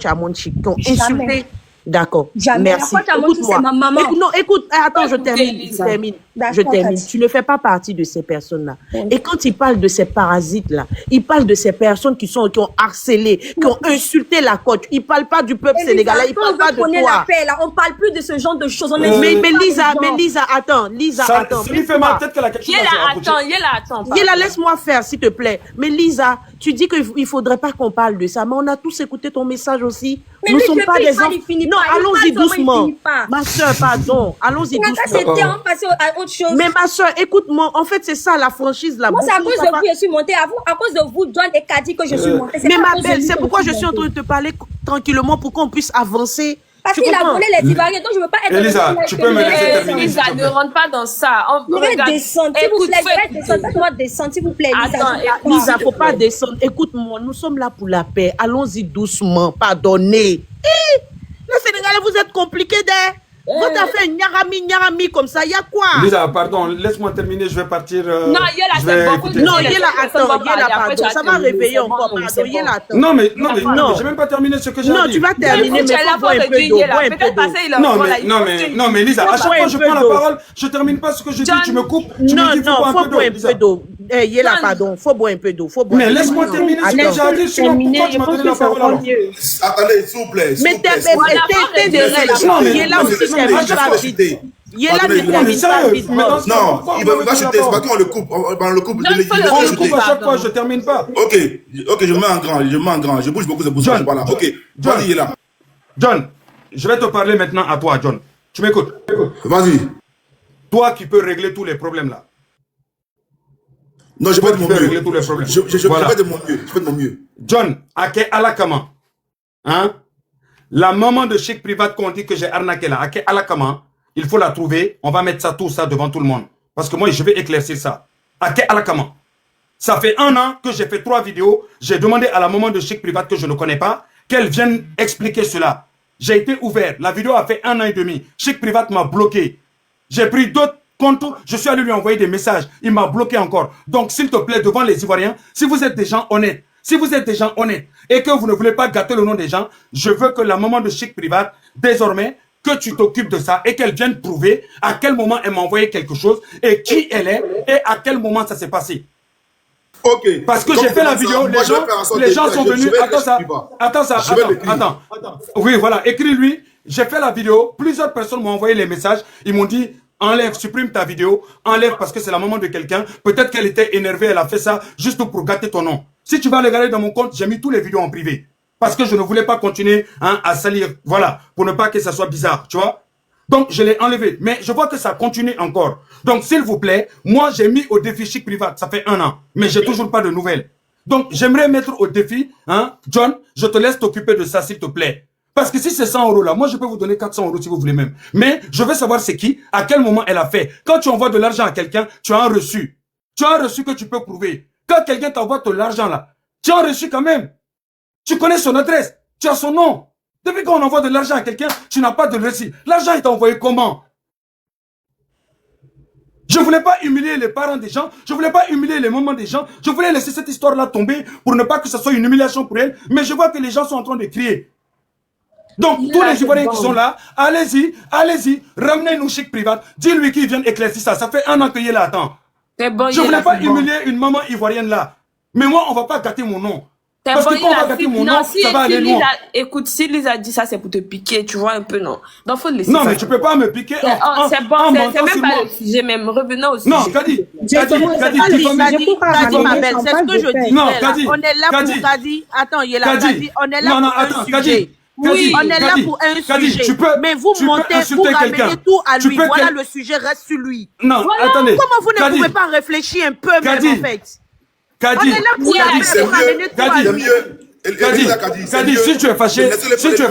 à mon chic, qui ont Jamais. insulté. D'accord. Jamais. Merci. La coach à mon chic, c'est ma maman. Écoute, non, écoute, attends, je termine. D'accord, Je termine. Cathy. Tu ne fais pas partie de ces personnes-là. Oui. Et quand il parle de ces parasites-là, il parle de ces personnes qui ont harcelé, qui ont insulté la coach. Il ne parle pas du peuple sénégalais, il ne parle pas de toi. La paix, là, on ne parle plus de ce genre de choses. Mais Lisa, attends. Lisa, attends. Ça lui fait mal, peut-être qu'elle a quelque chose à dire. Yéla, laisse-moi faire, s'il te plaît. Mais Lisa, tu dis qu'il ne faudrait pas qu'on parle de ça, mais on a tous écouté ton message aussi. Mais nous lui, sommes pas des enfants. Non, allons-y parle, doucement. il finit pas. Ma soeur, pardon. Allons-y doucement. C'était on passait à autre chose. Mais ma soeur, écoute-moi. En fait, c'est ça la franchise là. Moi, c'est à cause de vous que je suis montée. À cause de vous, John et Kadi, que je suis montée. Mais ma belle, c'est pourquoi je suis en train de te parler tranquillement pour qu'on puisse avancer. Parce qu'il a volé les Ivoiriens, donc je ne veux pas être... Elisa, tu peux me laisser terminer. Elisa, ne rentre pas dans ça. Je vais descendre, s'il vous plaît. Je vais descendre. Faites-moi descendre, s'il vous plaît. Attends, Lisa, il ne faut pas descendre. Écoute-moi, nous sommes là pour la paix. Allons-y doucement. Pardonnez. Les Sénégalais, vous êtes compliqués d'air. Quand tu as fait nyarami comme ça, il y a quoi? Lisa, pardon, laisse-moi terminer, je vais partir. Non, Yéla, c'est beaucoup. Non, Yéla, attends, Yéla, pardon, ça va réveiller encore, pardon, Yéla, attends. Non, mais j'ai même pas terminé ce que j'ai dit. Non, tu vas terminer, mais faut boire un peu d'eau, bois un peu d'eau. Non, mais Lisa, à chaque fois que je prends la parole, je termine pas ce que je dis, tu me coupes, tu me dis faut boire un peu d'eau. Yéla, pardon, faut boire un peu d'eau, mais laisse-moi terminer ce que j'ai dit, sinon pourquoi tu m'as donné la parole alors? Attendez, s'il vous plaît. Mais t'es des règles. Yéla aussi, c'est pas vite. Yéla, non, il va chuter, c'est pas qu'on le coupe. On le coupe. On le coupe à chaque fois, je termine pas. Ok, je mets en grand, je bouge beaucoup, c'est pour ça que je parle là. Ok, vas-y, Yéla. John, je vais te parler maintenant à toi, John. Tu m'écoutes? Vas-y. Toi qui peux régler tous les problèmes là. Non, je peux de mon mieux. Je Voilà. fais de mon mieux. Je fais de mon mieux. John, Ake Alakama. Hein? La maman de Chic Private qu'on dit que j'ai arnaqué là, Ake Alakama, il faut la trouver. On va mettre ça, tout ça devant tout le monde. Parce que moi, je vais éclaircir ça. Ake Alakama. Ça fait 1 an que j'ai fait 3 vidéos. J'ai demandé à la maman de Chic Private que je ne connais pas qu'elle vienne expliquer cela. J'ai été ouvert. La vidéo a fait 1 an et demi. Chic Private m'a bloqué. J'ai pris d'autres comptes. Je suis allé lui envoyer des messages. Il m'a bloqué encore. Donc, s'il te plaît, devant les Ivoiriens, si vous êtes des gens honnêtes, et que vous ne voulez pas gâter le nom des gens, je veux que la maman de Chic Private, désormais, que tu t'occupes de ça et qu'elle vienne prouver à quel moment elle m'a envoyé quelque chose et qui elle est et à quel moment ça s'est passé. Ok. Parce que j'ai fait la vidéo, les gens sont venus. Attends. Oui, voilà, écris-lui. J'ai fait la vidéo, plusieurs personnes m'ont envoyé les messages. Ils m'ont dit, enlève, supprime ta vidéo, enlève parce que c'est la maman de quelqu'un. Peut-être qu'elle était énervée, elle a fait ça juste pour gâter ton nom. Si tu vas regarder dans mon compte, j'ai mis tous les vidéos en privé. Parce que je ne voulais pas continuer à salir. Voilà, pour ne pas que ça soit bizarre, tu vois. Donc, je l'ai enlevé. Mais je vois que ça continue encore. Donc, s'il vous plaît, moi, j'ai mis au défi Chic Private. Ça fait 1 an. Mais j'ai toujours pas de nouvelles. Donc, j'aimerais mettre au défi, John, je te laisse t'occuper de ça, s'il te plaît. Parce que si c'est 100 € là, moi, je peux vous donner 400 € si vous voulez même. Mais je veux savoir c'est qui, à quel moment elle a fait. Quand tu envoies de l'argent à quelqu'un, tu as un reçu. Tu as un reçu que tu peux prouver. Quand quelqu'un t'envoie de l'argent là, tu as un reçu quand même. Tu connais son adresse, tu as son nom. Depuis qu'on envoie de l'argent à quelqu'un, tu n'as pas de reçu. L'argent est envoyé comment? Je ne voulais pas humilier les parents des gens, je ne voulais pas humilier les mamans des gens, je voulais laisser cette histoire-là tomber pour ne pas que ce soit une humiliation pour elle, mais je vois que les gens sont en train de crier. Donc, tous les Ivoiriens qui sont là, allez-y, ramenez-nous Chic Private, dis-lui qu'il vienne éclaircir ça. Ça fait 1 an qu'il est là, attends. Bon, je ne voulais pas humilier une maman ivoirienne là. Mais moi, on ne va pas gâter mon nom. Parce que quand on va gâter mon nom, ça va aller loin. Écoute, si Lisa dit ça, c'est pour te piquer, tu vois un peu, non? Donc, faut le laisser. Non, mais tu peux pas me piquer. C'est bon, c'est même pas le sujet, même. Revenons au sujet. Non, Kadi, ma belle, c'est ce que je dis. Non, Kadi, on est là pour Kadi. Attends, il est là, Kadi. On est là pour un sujet. Oui, on est là pour un sujet. Mais vous montez, vous ramenez tout à lui. Voilà, le sujet reste sur lui. Non, attendez. Comment vous ne pouvez pas réfléchir un peu, même, en fait? Kadi, on est là pour ramener tout à lui. Kadi, si tu es fâché, tu insultes.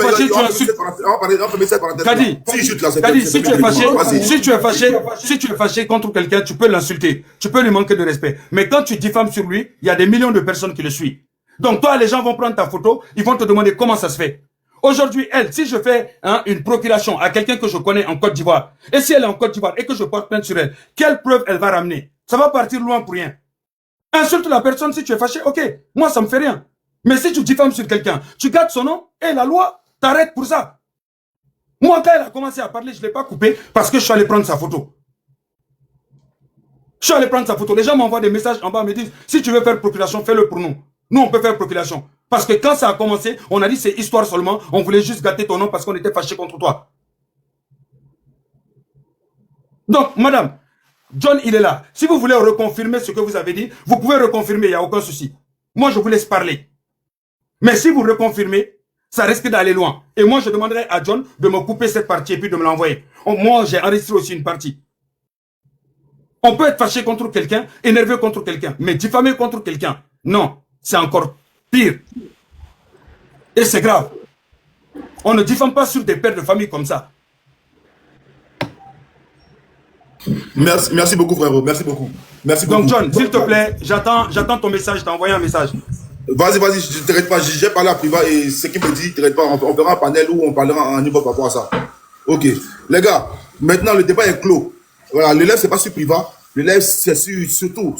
Kadi, si tu es fâché contre quelqu'un, tu peux l'insulter. Tu peux lui manquer de respect. Mais quand tu diffames sur lui, il y a des millions de personnes qui le suivent. Donc toi, les gens vont prendre ta photo, ils vont te demander comment ça se fait. Aujourd'hui, elle, si je fais une procuration à quelqu'un que je connais en Côte d'Ivoire, et si elle est en Côte d'Ivoire et que je porte plainte sur elle, quelle preuve elle va ramener? Ça va partir loin pour rien. Insulte la personne si tu es fâché, ok, moi ça me fait rien. Mais si tu diffames sur quelqu'un, tu gardes son nom et la loi t'arrête pour ça. Moi, quand elle a commencé à parler, je ne l'ai pas coupé parce que je suis allé prendre sa photo. Je suis allé prendre sa photo. Les gens m'envoient des messages en bas, me disent, si tu veux faire procuration, fais-le pour nous. Nous, on peut faire procuration. Parce que quand ça a commencé, on a dit c'est histoire seulement. On voulait juste gâter ton nom parce qu'on était fâchés contre toi. Donc, madame, John, il est là. Si vous voulez reconfirmer ce que vous avez dit, vous pouvez reconfirmer, il n'y a aucun souci. Moi, je vous laisse parler. Mais si vous reconfirmez, ça risque d'aller loin. Et moi, je demanderai à John de me couper cette partie et puis de me l'envoyer. Moi, j'ai enregistré aussi une partie. On peut être fâché contre quelqu'un, énervé contre quelqu'un, mais diffamer contre quelqu'un, non, c'est encore pire. Et c'est grave. On ne diffame pas sur des pères de famille comme ça. Merci beaucoup, frérot. Merci beaucoup. Merci beaucoup. Donc, John, s'il te plaît, j'attends ton message. Je t'ai envoyé un message. Vas-y, je ne t'arrête pas. J'ai parlé à privat et ce qu'il me dit, t'arrête pas. On fera un panel où on parlera en niveau par rapport à ça. Ok. Les gars, maintenant le débat est clos. Voilà, le live, c'est pas sur privat. Le live, c'est surtout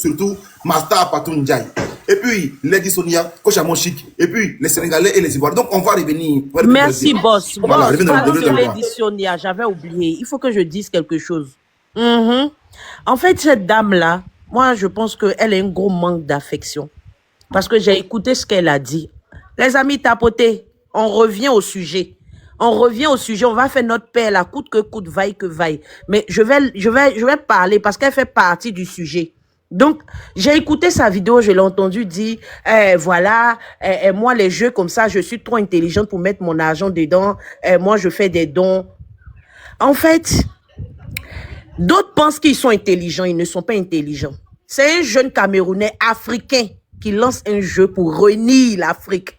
Master Patou Ndiaye. Et puis, Lady Sonia, Coach Amon Chic. Et puis, les Sénégalais et les Ivoiriens. Donc, on va revenir. Merci, boss. Voilà, Lady Sonia, j'avais oublié. Il faut que je dise quelque chose. En fait, cette dame-là, moi, je pense qu'elle a un gros manque d'affection. Parce que j'ai écouté ce qu'elle a dit. Les amis, tapotez. On revient au sujet. On revient au sujet. On va faire notre paix, la coûte que coûte, vaille que vaille. Mais je vais parler parce qu'elle fait partie du sujet. Donc, j'ai écouté sa vidéo, je l'ai entendu dire, voilà, moi, les jeux comme ça, je suis trop intelligente pour mettre mon argent dedans. Moi, je fais des dons. En fait, d'autres pensent qu'ils sont intelligents. Ils ne sont pas intelligents. C'est un jeune Camerounais africain qui lance un jeu pour réunir l'Afrique.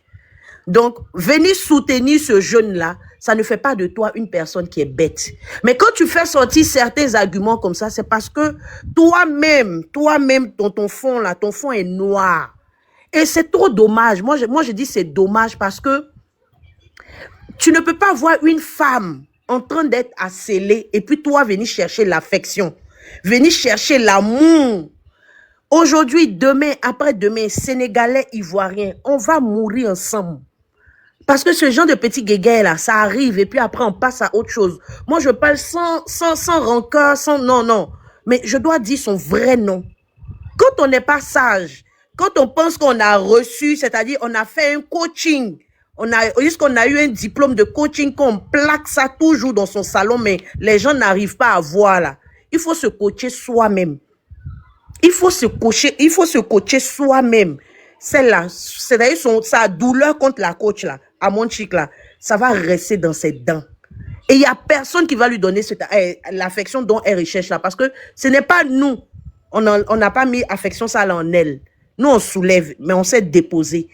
Donc, venir soutenir ce jeune-là, ça ne fait pas de toi une personne qui est bête. Mais quand tu fais sortir certains arguments comme ça, c'est parce que toi-même, ton fond là, ton fond est noir. Et c'est trop dommage. Moi, je dis c'est dommage parce que tu ne peux pas voir une femme en train d'être harcelée et puis toi venir chercher l'affection, venir chercher l'amour. Aujourd'hui, demain, après-demain, Sénégalais, Ivoiriens, on va mourir ensemble. Parce que ce genre de petit guéguet là, ça arrive et puis après on passe à autre chose. Moi je parle sans rancœur, non. Mais je dois dire son vrai nom. Quand on n'est pas sage, quand on pense qu'on a reçu, c'est-à-dire on a fait un coaching, jusqu'on a eu un diplôme de coaching, qu'on plaque ça toujours dans son salon, mais les gens n'arrivent pas à voir là. Il faut se coacher soi-même. Il faut se coacher soi-même. Celle-là, c'est-à-dire sa douleur contre la coach là, à mon chic là, ça va rester dans ses dents. Et il n'y a personne qui va lui donner l'affection dont elle recherche là, parce que ce n'est pas nous. On n'a pas mis affection ça là en elle. Nous on soulève, mais on s'est déposé.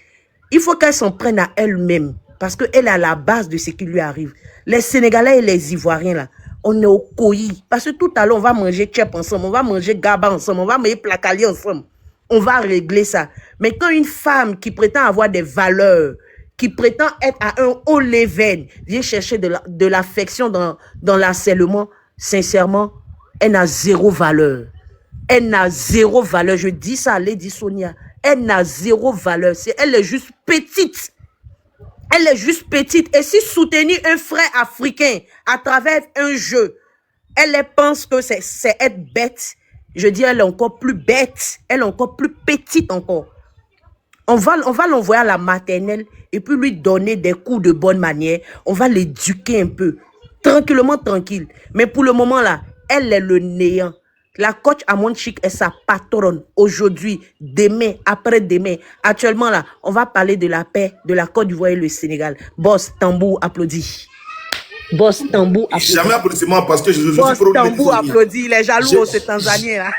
Il faut qu'elle s'en prenne à elle-même, parce qu'elle est à la base de ce qui lui arrive. Les Sénégalais et les Ivoiriens là, on est au coï. Parce que tout à l'heure, on va manger tchèp ensemble, on va manger gaba ensemble, on va manger placali ensemble. On va régler ça. Mais quand une femme qui prétend avoir des valeurs, qui prétend être à un haut level, vient chercher de l'affection dans l'harcèlement, sincèrement, elle n'a zéro valeur. Elle n'a zéro valeur. Je dis ça à Lady Sonia. Elle n'a zéro valeur. Elle est juste petite. Elle est juste petite. Et si soutenir un frère africain à travers un jeu, elle pense que c'est être bête, je dis elle est encore plus bête. Elle est encore plus petite encore. On va l'envoyer à la maternelle et puis lui donner des coups de bonne manière. On va l'éduquer un peu. Tranquillement, tranquille. Mais pour le moment là, elle est le néant. La coach Amon Chic est sa patronne. Aujourd'hui, demain, après-demain. Actuellement là, on va parler de la paix de la Côte d'Ivoire et le Sénégal. Boss Tambour applaudit. Boss Tambour applaudit. Jamais applaudissement parce que je suis Boss Tambour applaudit. Il est jaloux, ce Tanzanien là.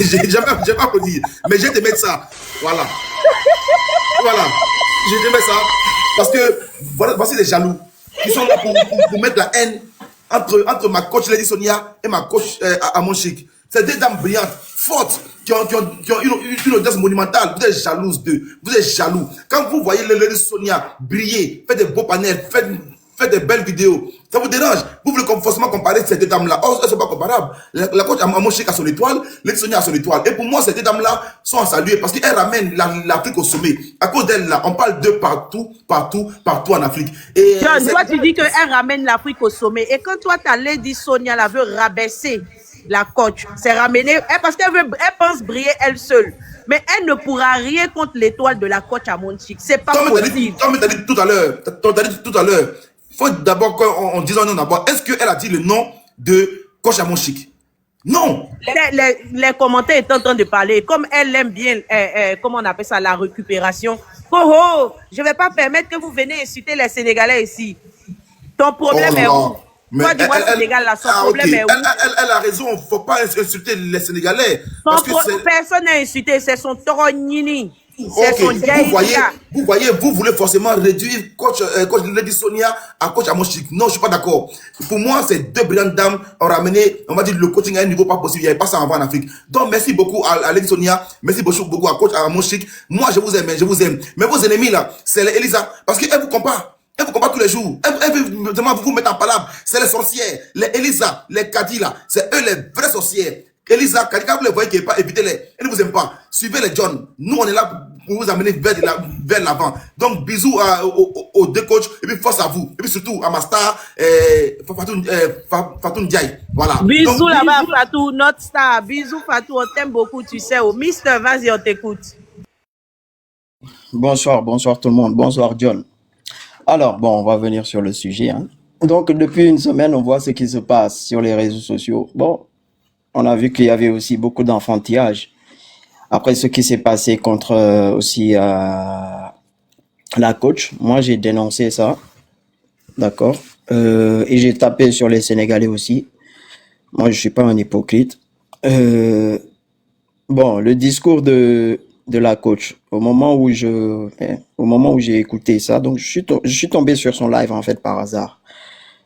J'ai jamais applaudi. Mais je vais te mettre ça. Voilà. Voilà. Je vais te mettre ça. Parce que voici les jaloux qui sont là pour mettre la haine entre ma coach Lady Sonia et ma coach Amon Chic. C'est deux dames brillantes, fortes, qui ont une audience monumentale. Vous êtes jalouses d'eux. Vous êtes jaloux. Quand vous voyez Lady Sonia briller, faire des beaux panels, faire des belles vidéos, Ça vous dérange? Vous voulez forcément comparer ces deux dames-là. Or, elles ne sont pas comparables. La coach Amoshik a son étoile, Sonia a son étoile. Et pour moi, ces deux dames-là sont à saluer parce qu'elles ramènent l'Afrique au sommet. À cause d'elles, là, on parle d'eux partout en Afrique. Et John, toi, tu dis qu'elle ramène l'Afrique au sommet. Et quand toi, ta Lady Sonia la veut rabaisser la coach, c'est ramener, parce qu'elle pense briller elle seule. Mais elle ne pourra rien contre l'étoile de la coach Amoshik. C'est pas possible. Tom t'a dit tout à l'heure, il faut d'abord qu'on dise un nom d'abord. Est-ce qu'elle a dit le nom de coach Amoshik? Non. Les commentaires étaient en train de parler. Comme elle aime bien, comment on appelle ça, la récupération. Oh, je ne vais pas permettre que vous venez insulter les Sénégalais ici. Ton problème est où? Mais toi, dis-moi, Sénégal, là, son problème est où? Elle a raison, il ne faut pas insulter les Sénégalais. Personne n'a insulté, c'est son torognini. C'est son vous voulez forcément réduire coach Lady Sonia à coach Amoshik. Non, je ne suis pas d'accord. Pour moi, ces deux brillantes dames ont ramené, on va dire, le coaching à un niveau pas possible. Il n'y avait pas ça avant en Afrique. Donc, merci beaucoup à Lady Sonia. Merci beaucoup à coach Amoshik. Moi, je vous aime. Mais vos ennemis, là, c'est les Elisa. Parce qu'elles vous comparent. Elle vous combat tous les jours. Elle veut vous mettre en palabre. C'est les sorcières. Les Elisa, les Kadi là. C'est eux les vraies sorcières. Elisa, Kadi, quand vous les voyez qui n'est pas, évitez-les. Elle ne vous aime pas. Suivez les John. Nous, on est là pour vous amener vers l'avant. Donc, bisous aux deux coachs. Et puis, force à vous. Et puis, surtout, à ma star, Fatou Ndiaye. Voilà. Bisous là-bas, Fatou, notre star. Bisous, Fatou. On t'aime beaucoup, tu sais. Oh, Mister, vas-y, on t'écoute. Bonsoir tout le monde. Bonsoir, John. Alors, bon, on va venir sur le sujet. Hein. Donc, depuis une semaine, on voit ce qui se passe sur les réseaux sociaux. Bon, on a vu qu'il y avait aussi beaucoup d'enfantillage. Après ce qui s'est passé contre aussi la coach, moi, j'ai dénoncé ça. D'accord. Et j'ai tapé sur les Sénégalais aussi. Moi, je suis pas un hypocrite. Bon, le discours de la coach, au moment où j'ai écouté ça, donc je suis tombé sur son live en fait par hasard.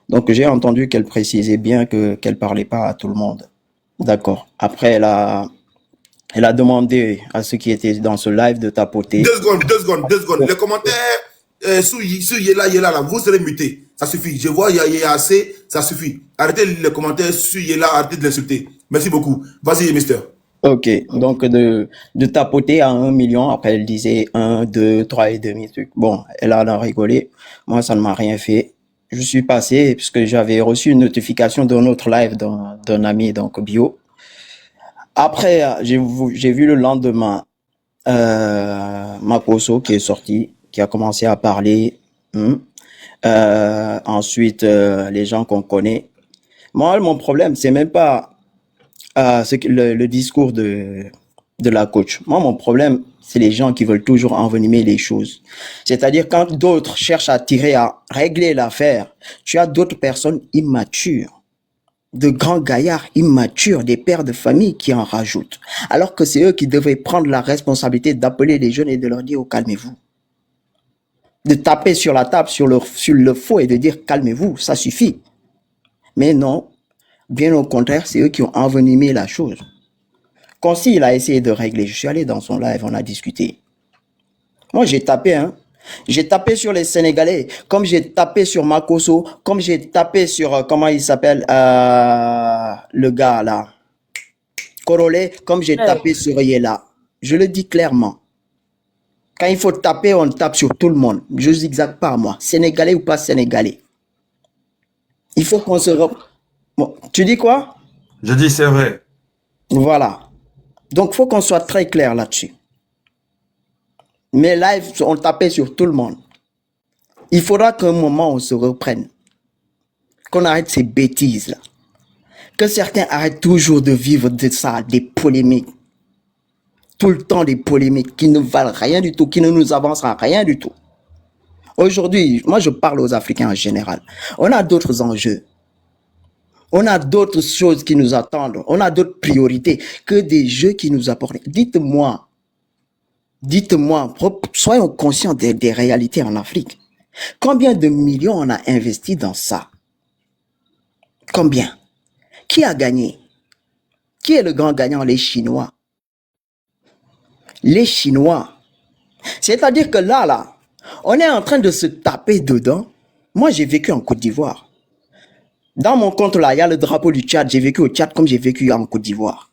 Donc j'ai entendu qu'elle précisait bien qu'elle parlait pas à tout le monde. D'accord. Après elle a demandé à ceux qui étaient dans ce live de tapoter. Deux secondes. Les commentaires sous Yela là, vous serez mutés. Ça suffit. Je vois il y a assez, ça suffit. Arrêtez les commentaires sous Yela, arrêtez de l'insulter. Merci beaucoup. Vas-y, mister. Ok, donc de tapoter à 1 million, après elle disait 1, 2, 3 et demi truc. Bon, elle en a rigolé. Moi, ça ne m'a rien fait. Je suis passé puisque j'avais reçu une notification d'un autre live d'un ami, donc Bio. Après, j'ai vu le lendemain Makoso qui est sorti, qui a commencé à parler. Ensuite, les gens qu'on connaît. Moi, mon problème, c'est même pas le discours de la coach. Moi, mon problème, c'est les gens qui veulent toujours envenimer les choses. C'est-à-dire, quand d'autres cherchent à régler l'affaire, tu as d'autres personnes immatures, de grands gaillards immatures, des pères de famille qui en rajoutent. Alors que c'est eux qui devraient prendre la responsabilité d'appeler les jeunes et de leur dire, oh, calmez-vous. De taper sur la table, sur le faux et de dire, calmez-vous, ça suffit. Mais non. Bien au contraire, c'est eux qui ont envenimé la chose. Quand il a essayé de régler, je suis allé dans son live, on a discuté. Moi, j'ai tapé, J'ai tapé sur les Sénégalais, comme j'ai tapé sur Makoso, comme j'ai tapé sur, comment il s'appelle, le gars là, Korolé, comme j'ai tapé sur Yela. Je le dis clairement. Quand il faut taper, on tape sur tout le monde. Je zigzague pas, moi. Sénégalais ou pas Sénégalais. Il faut qu'on se... Bon, tu dis quoi? Je dis c'est vrai. Voilà. Donc, il faut qu'on soit très clair là-dessus. Mes lives, on tapait sur tout le monde. Il faudra qu'à un moment, on se reprenne. Qu'on arrête ces bêtises-là. Que certains arrêtent toujours de vivre de ça, des polémiques. Tout le temps des polémiques qui ne valent rien du tout, qui ne nous avancent à rien du tout. Aujourd'hui, moi, je parle aux Africains en général. On a d'autres enjeux. On a d'autres choses qui nous attendent. On a d'autres priorités que des jeux qui nous apportent. Dites-moi, soyons conscients des réalités en Afrique. Combien de millions on a investi dans ça? Combien? Qui a gagné? Qui est le grand gagnant? Les Chinois. Les Chinois. C'est-à-dire que là, on est en train de se taper dedans. Moi, j'ai vécu en Côte d'Ivoire. Dans mon compte là, il y a le drapeau du Tchad. J'ai vécu au Tchad comme j'ai vécu en Côte d'Ivoire.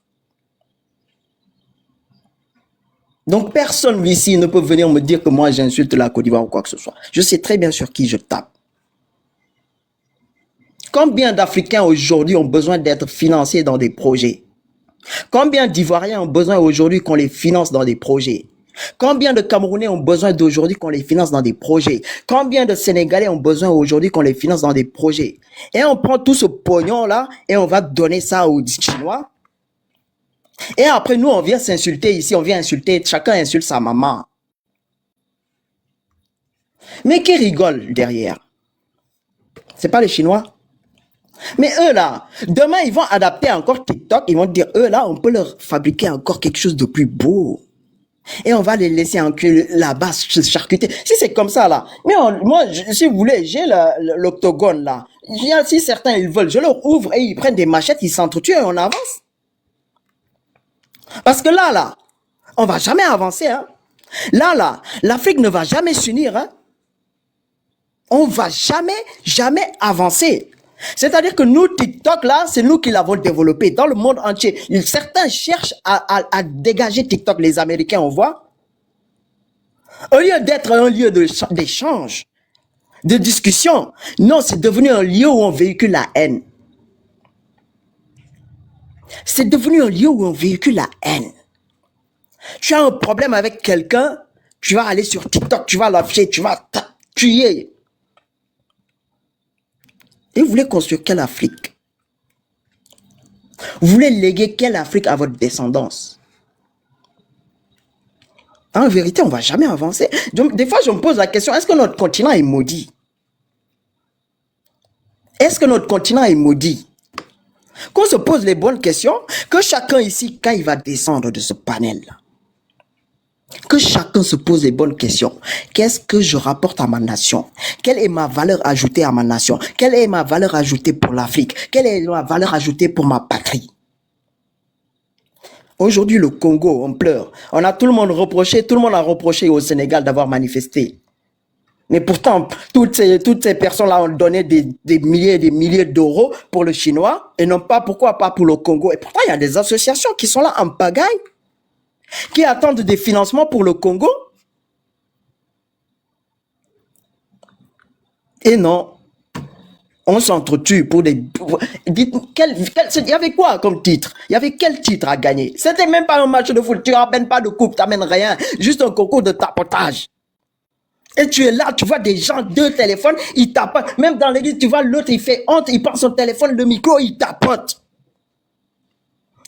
Donc personne ici ne peut venir me dire que moi j'insulte la Côte d'Ivoire ou quoi que ce soit. Je sais très bien sur qui je tape. Combien d'Africains aujourd'hui ont besoin d'être financés dans des projets? Combien d'Ivoiriens ont besoin aujourd'hui qu'on les finance dans des projets? Combien de Camerounais ont besoin d'aujourd'hui qu'on les finance dans des projets? Combien de Sénégalais ont besoin aujourd'hui qu'on les finance dans des projets? Et on prend tout ce pognon-là et on va donner ça aux Chinois. Et après, nous, on vient s'insulter ici, on vient insulter, chacun insulte sa maman. Mais qui rigole derrière? C'est pas les Chinois? Mais eux là, demain, ils vont adapter encore TikTok, ils vont dire, eux là, on peut leur fabriquer encore quelque chose de plus beau. Et on va les laisser en cul là-bas, se charcuter. Si c'est comme ça, là. Mais moi, si vous voulez, j'ai l'octogone, là. Si certains, ils veulent, je leur ouvre et ils prennent des machettes, ils s'entretuent et on avance. Parce que là, on va jamais avancer, hein. Là, l'Afrique ne va jamais s'unir, hein. On va jamais avancer. C'est-à-dire que nous, TikTok, là, c'est nous qui l'avons développé dans le monde entier. Certains cherchent à dégager TikTok, les Américains, on voit. Au lieu d'être un lieu d'échange, de discussion, non, c'est devenu un lieu où on véhicule la haine. C'est devenu un lieu où on véhicule la haine. Tu as un problème avec quelqu'un, tu vas aller sur TikTok, tu vas l'afficher, tu vas tuer. Et vous voulez construire quelle Afrique? Vous voulez léguer quelle Afrique à votre descendance? En vérité, on ne va jamais avancer. Donc, des fois, je me pose la question, est-ce que notre continent est maudit? Est-ce que notre continent est maudit? Qu'on se pose les bonnes questions, que chacun ici, quand il va descendre de ce panel-là, que chacun se pose les bonnes questions. Qu'est-ce que je rapporte à ma nation? Quelle est ma valeur ajoutée à ma nation? Quelle est ma valeur ajoutée pour l'Afrique? Quelle est ma valeur ajoutée pour ma patrie? Aujourd'hui, le Congo, on pleure. Tout le monde a reproché au Sénégal d'avoir manifesté. Mais pourtant, toutes ces personnes-là ont donné des milliers et des milliers d'euros pour le Chinois et non pas, pourquoi pas pour le Congo. Et pourtant, il y a des associations qui sont là en pagaille, qui attendent des financements pour le Congo. Et non, on s'entretue pour des... Dites, il y avait quoi comme titre? Il y avait quel titre à gagner? C'était même pas un match de foot, tu n'amènes pas de coupe, tu n'amènes rien, juste un concours de tapotage. Et tu es là, tu vois des gens, deux téléphones, ils tapotent. Même dans l'église, tu vois l'autre, il fait honte, il prend son téléphone, le micro, il tapote.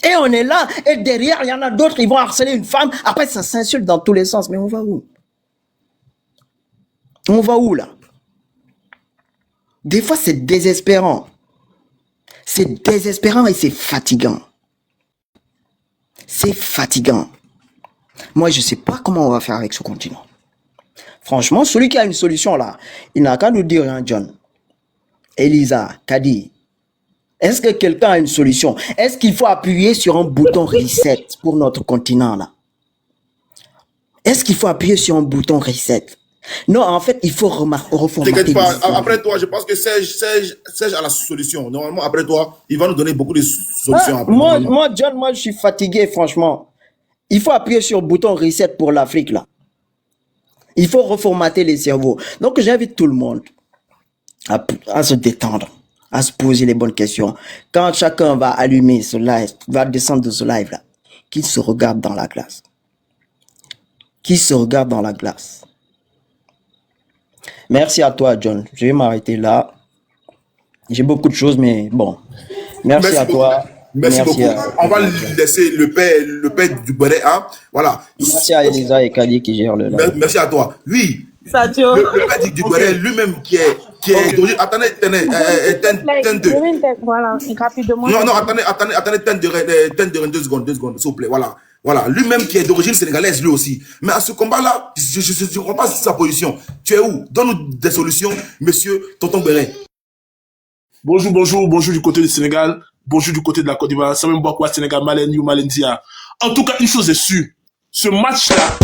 Et on est là, et derrière, il y en a d'autres, ils vont harceler une femme. Après, ça s'insulte dans tous les sens. Mais on va où? On va où, là? Des fois, c'est désespérant. C'est désespérant et c'est fatigant. C'est fatigant. Moi, je ne sais pas comment on va faire avec ce continent. Franchement, celui qui a une solution, là, il n'a qu'à nous dire, hein, John. Elisa, Kadi. Est-ce que quelqu'un a une solution? Est-ce qu'il faut appuyer sur un bouton reset pour notre continent là? Est-ce qu'il faut appuyer sur un bouton reset? Non, en fait, il faut reformater. T'inquiète pas, après toi, je pense que Serge a la solution. Normalement, après toi, il va nous donner beaucoup de solutions. Moi, John, je suis fatigué, franchement. Il faut appuyer sur le bouton reset pour l'Afrique là. Il faut reformater les cerveaux. Donc, j'invite tout le monde à se détendre, à se poser les bonnes questions. Quand chacun va allumer ce live, va descendre de ce live-là, qu'il se regarde dans la glace. Qu'il se regarde dans la glace. Merci à toi, John. Je vais m'arrêter là. J'ai beaucoup de choses, mais bon. Merci à toi. Merci beaucoup. On va laisser le père du bonnet, hein. Voilà. Merci à Elisa et Kadi qui gèrent le live. Merci à toi. Lui, Sadio. le père du bonnet, lui-même qui est d'origine. Attendez, tenez, Voilà, rapidement. Non, attendez, tenez 2 secondes, s'il vous plaît. Voilà. Lui-même qui est d'origine sénégalaise, lui aussi. Mais à ce combat-là, je ne comprends pas sa position. Tu es où? Donne-nous des solutions, monsieur Tonton Béret. Bonjour du côté du Sénégal. Bonjour du côté de la Côte d'Ivoire. Ça même beaucoup Sénégal, Malen, You, Malendia. En tout cas, une chose est sûre. Ce match-là,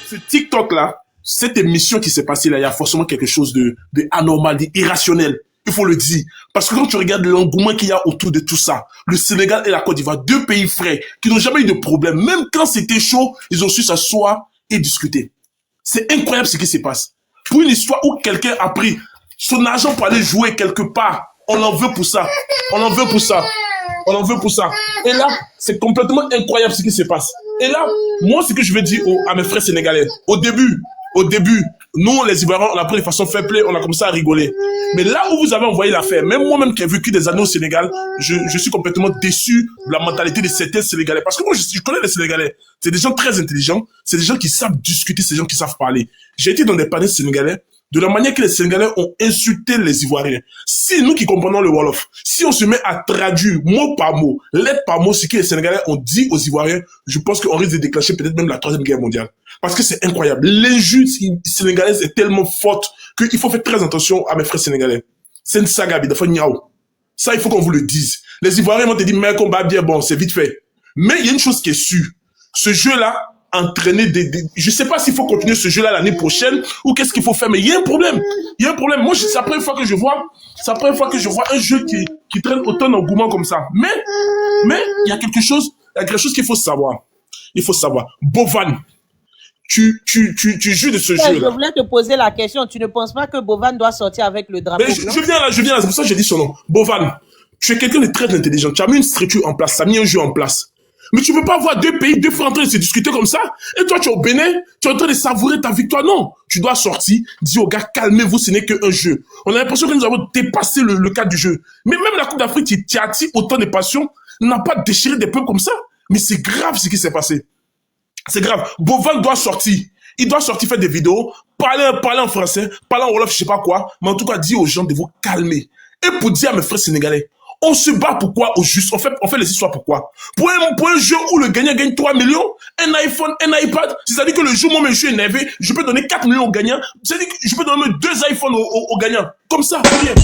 ce TikTok-là, cette émission qui s'est passée là, il y a forcément quelque chose de anormal, d'irrationnel. Il faut le dire. Parce que quand tu regardes l'engouement qu'il y a autour de tout ça, le Sénégal et la Côte d'Ivoire, deux pays frères qui n'ont jamais eu de problème, même quand c'était chaud, ils ont su s'asseoir et discuter. C'est incroyable ce qui se passe. Pour une histoire où quelqu'un a pris son argent pour aller jouer quelque part, on en veut pour ça. On en veut pour ça. On en veut pour ça. Et là, c'est complètement incroyable ce qui se passe. Et là, moi, ce que je veux dire à mes frères sénégalais, au début, nous, les Ivoiriens, on a pris de façon fair play, on a commencé à rigoler. Mais là où vous avez envoyé l'affaire, même moi-même qui ai vécu des années au Sénégal, je suis complètement déçu de la mentalité de certains Sénégalais. Parce que moi, je connais les Sénégalais. C'est des gens très intelligents, c'est des gens qui savent discuter, c'est des gens qui savent parler. J'ai été dans des panels sénégalais, de la manière que les Sénégalais ont insulté les Ivoiriens. Si nous qui comprenons le Wolof, si on se met à traduire mot par mot, lettre par mot, ce que les Sénégalais ont dit aux Ivoiriens, je pense qu'on risque de déclencher peut-être même la Troisième Guerre mondiale. Parce que c'est incroyable. L'injure sénégalaise est tellement forte qu'il faut faire très attention à mes frères sénégalais. C'est une saga, ça, il faut qu'on vous le dise. Les Ivoiriens vont te dire, mais qu'on va bien, bon, c'est vite fait. Mais il y a une chose qui est sûre. Ce jeu-là, entraîner je sais pas s'il faut continuer ce jeu-là l'année prochaine ou qu'est-ce qu'il faut faire, mais il y a un problème. Il y a un problème. Moi, c'est la première fois que je vois, un jeu qui traîne autant d'engouement comme ça. Mais, il y a quelque chose qu'il faut savoir. Il faut savoir. Bovan, tu joues de ce jeu-là. Je voulais te poser la question. Tu ne penses pas que Bovan doit sortir avec le drapeau blanc? Je viens là. C'est pour ça que j'ai dit son nom. Bovan, tu es quelqu'un de très intelligent. Tu as mis une structure en place. Tu as mis un jeu en place. Mais tu ne peux pas voir deux pays, deux frères en train de se discuter comme ça. Et toi, tu es au Bénin, tu es en train de savourer ta victoire. Non, tu dois sortir, dire aux gars, calmez-vous, ce n'est qu'un jeu. On a l'impression que nous avons dépassé le cadre du jeu. Mais même la Coupe d'Afrique qui attire autant de passion n'a pas déchiré des peuples comme ça. Mais c'est grave ce qui s'est passé. C'est grave. Bovan doit sortir. Il doit sortir faire des vidéos, parler en français, parler en Wolof, je sais pas quoi. Mais en tout cas, dire aux gens de vous calmer. Et pour dire à mes frères sénégalais, on se bat pourquoi au juste? On fait les histoires pourquoi? Pour un jeu où le gagnant gagne 3 millions, un iPhone, un iPad, c'est-à-dire que le jour où je suis énervé, je peux donner 4 millions au gagnant, c'est-à-dire que je peux donner 2 iPhones au gagnant. Comme ça, rien.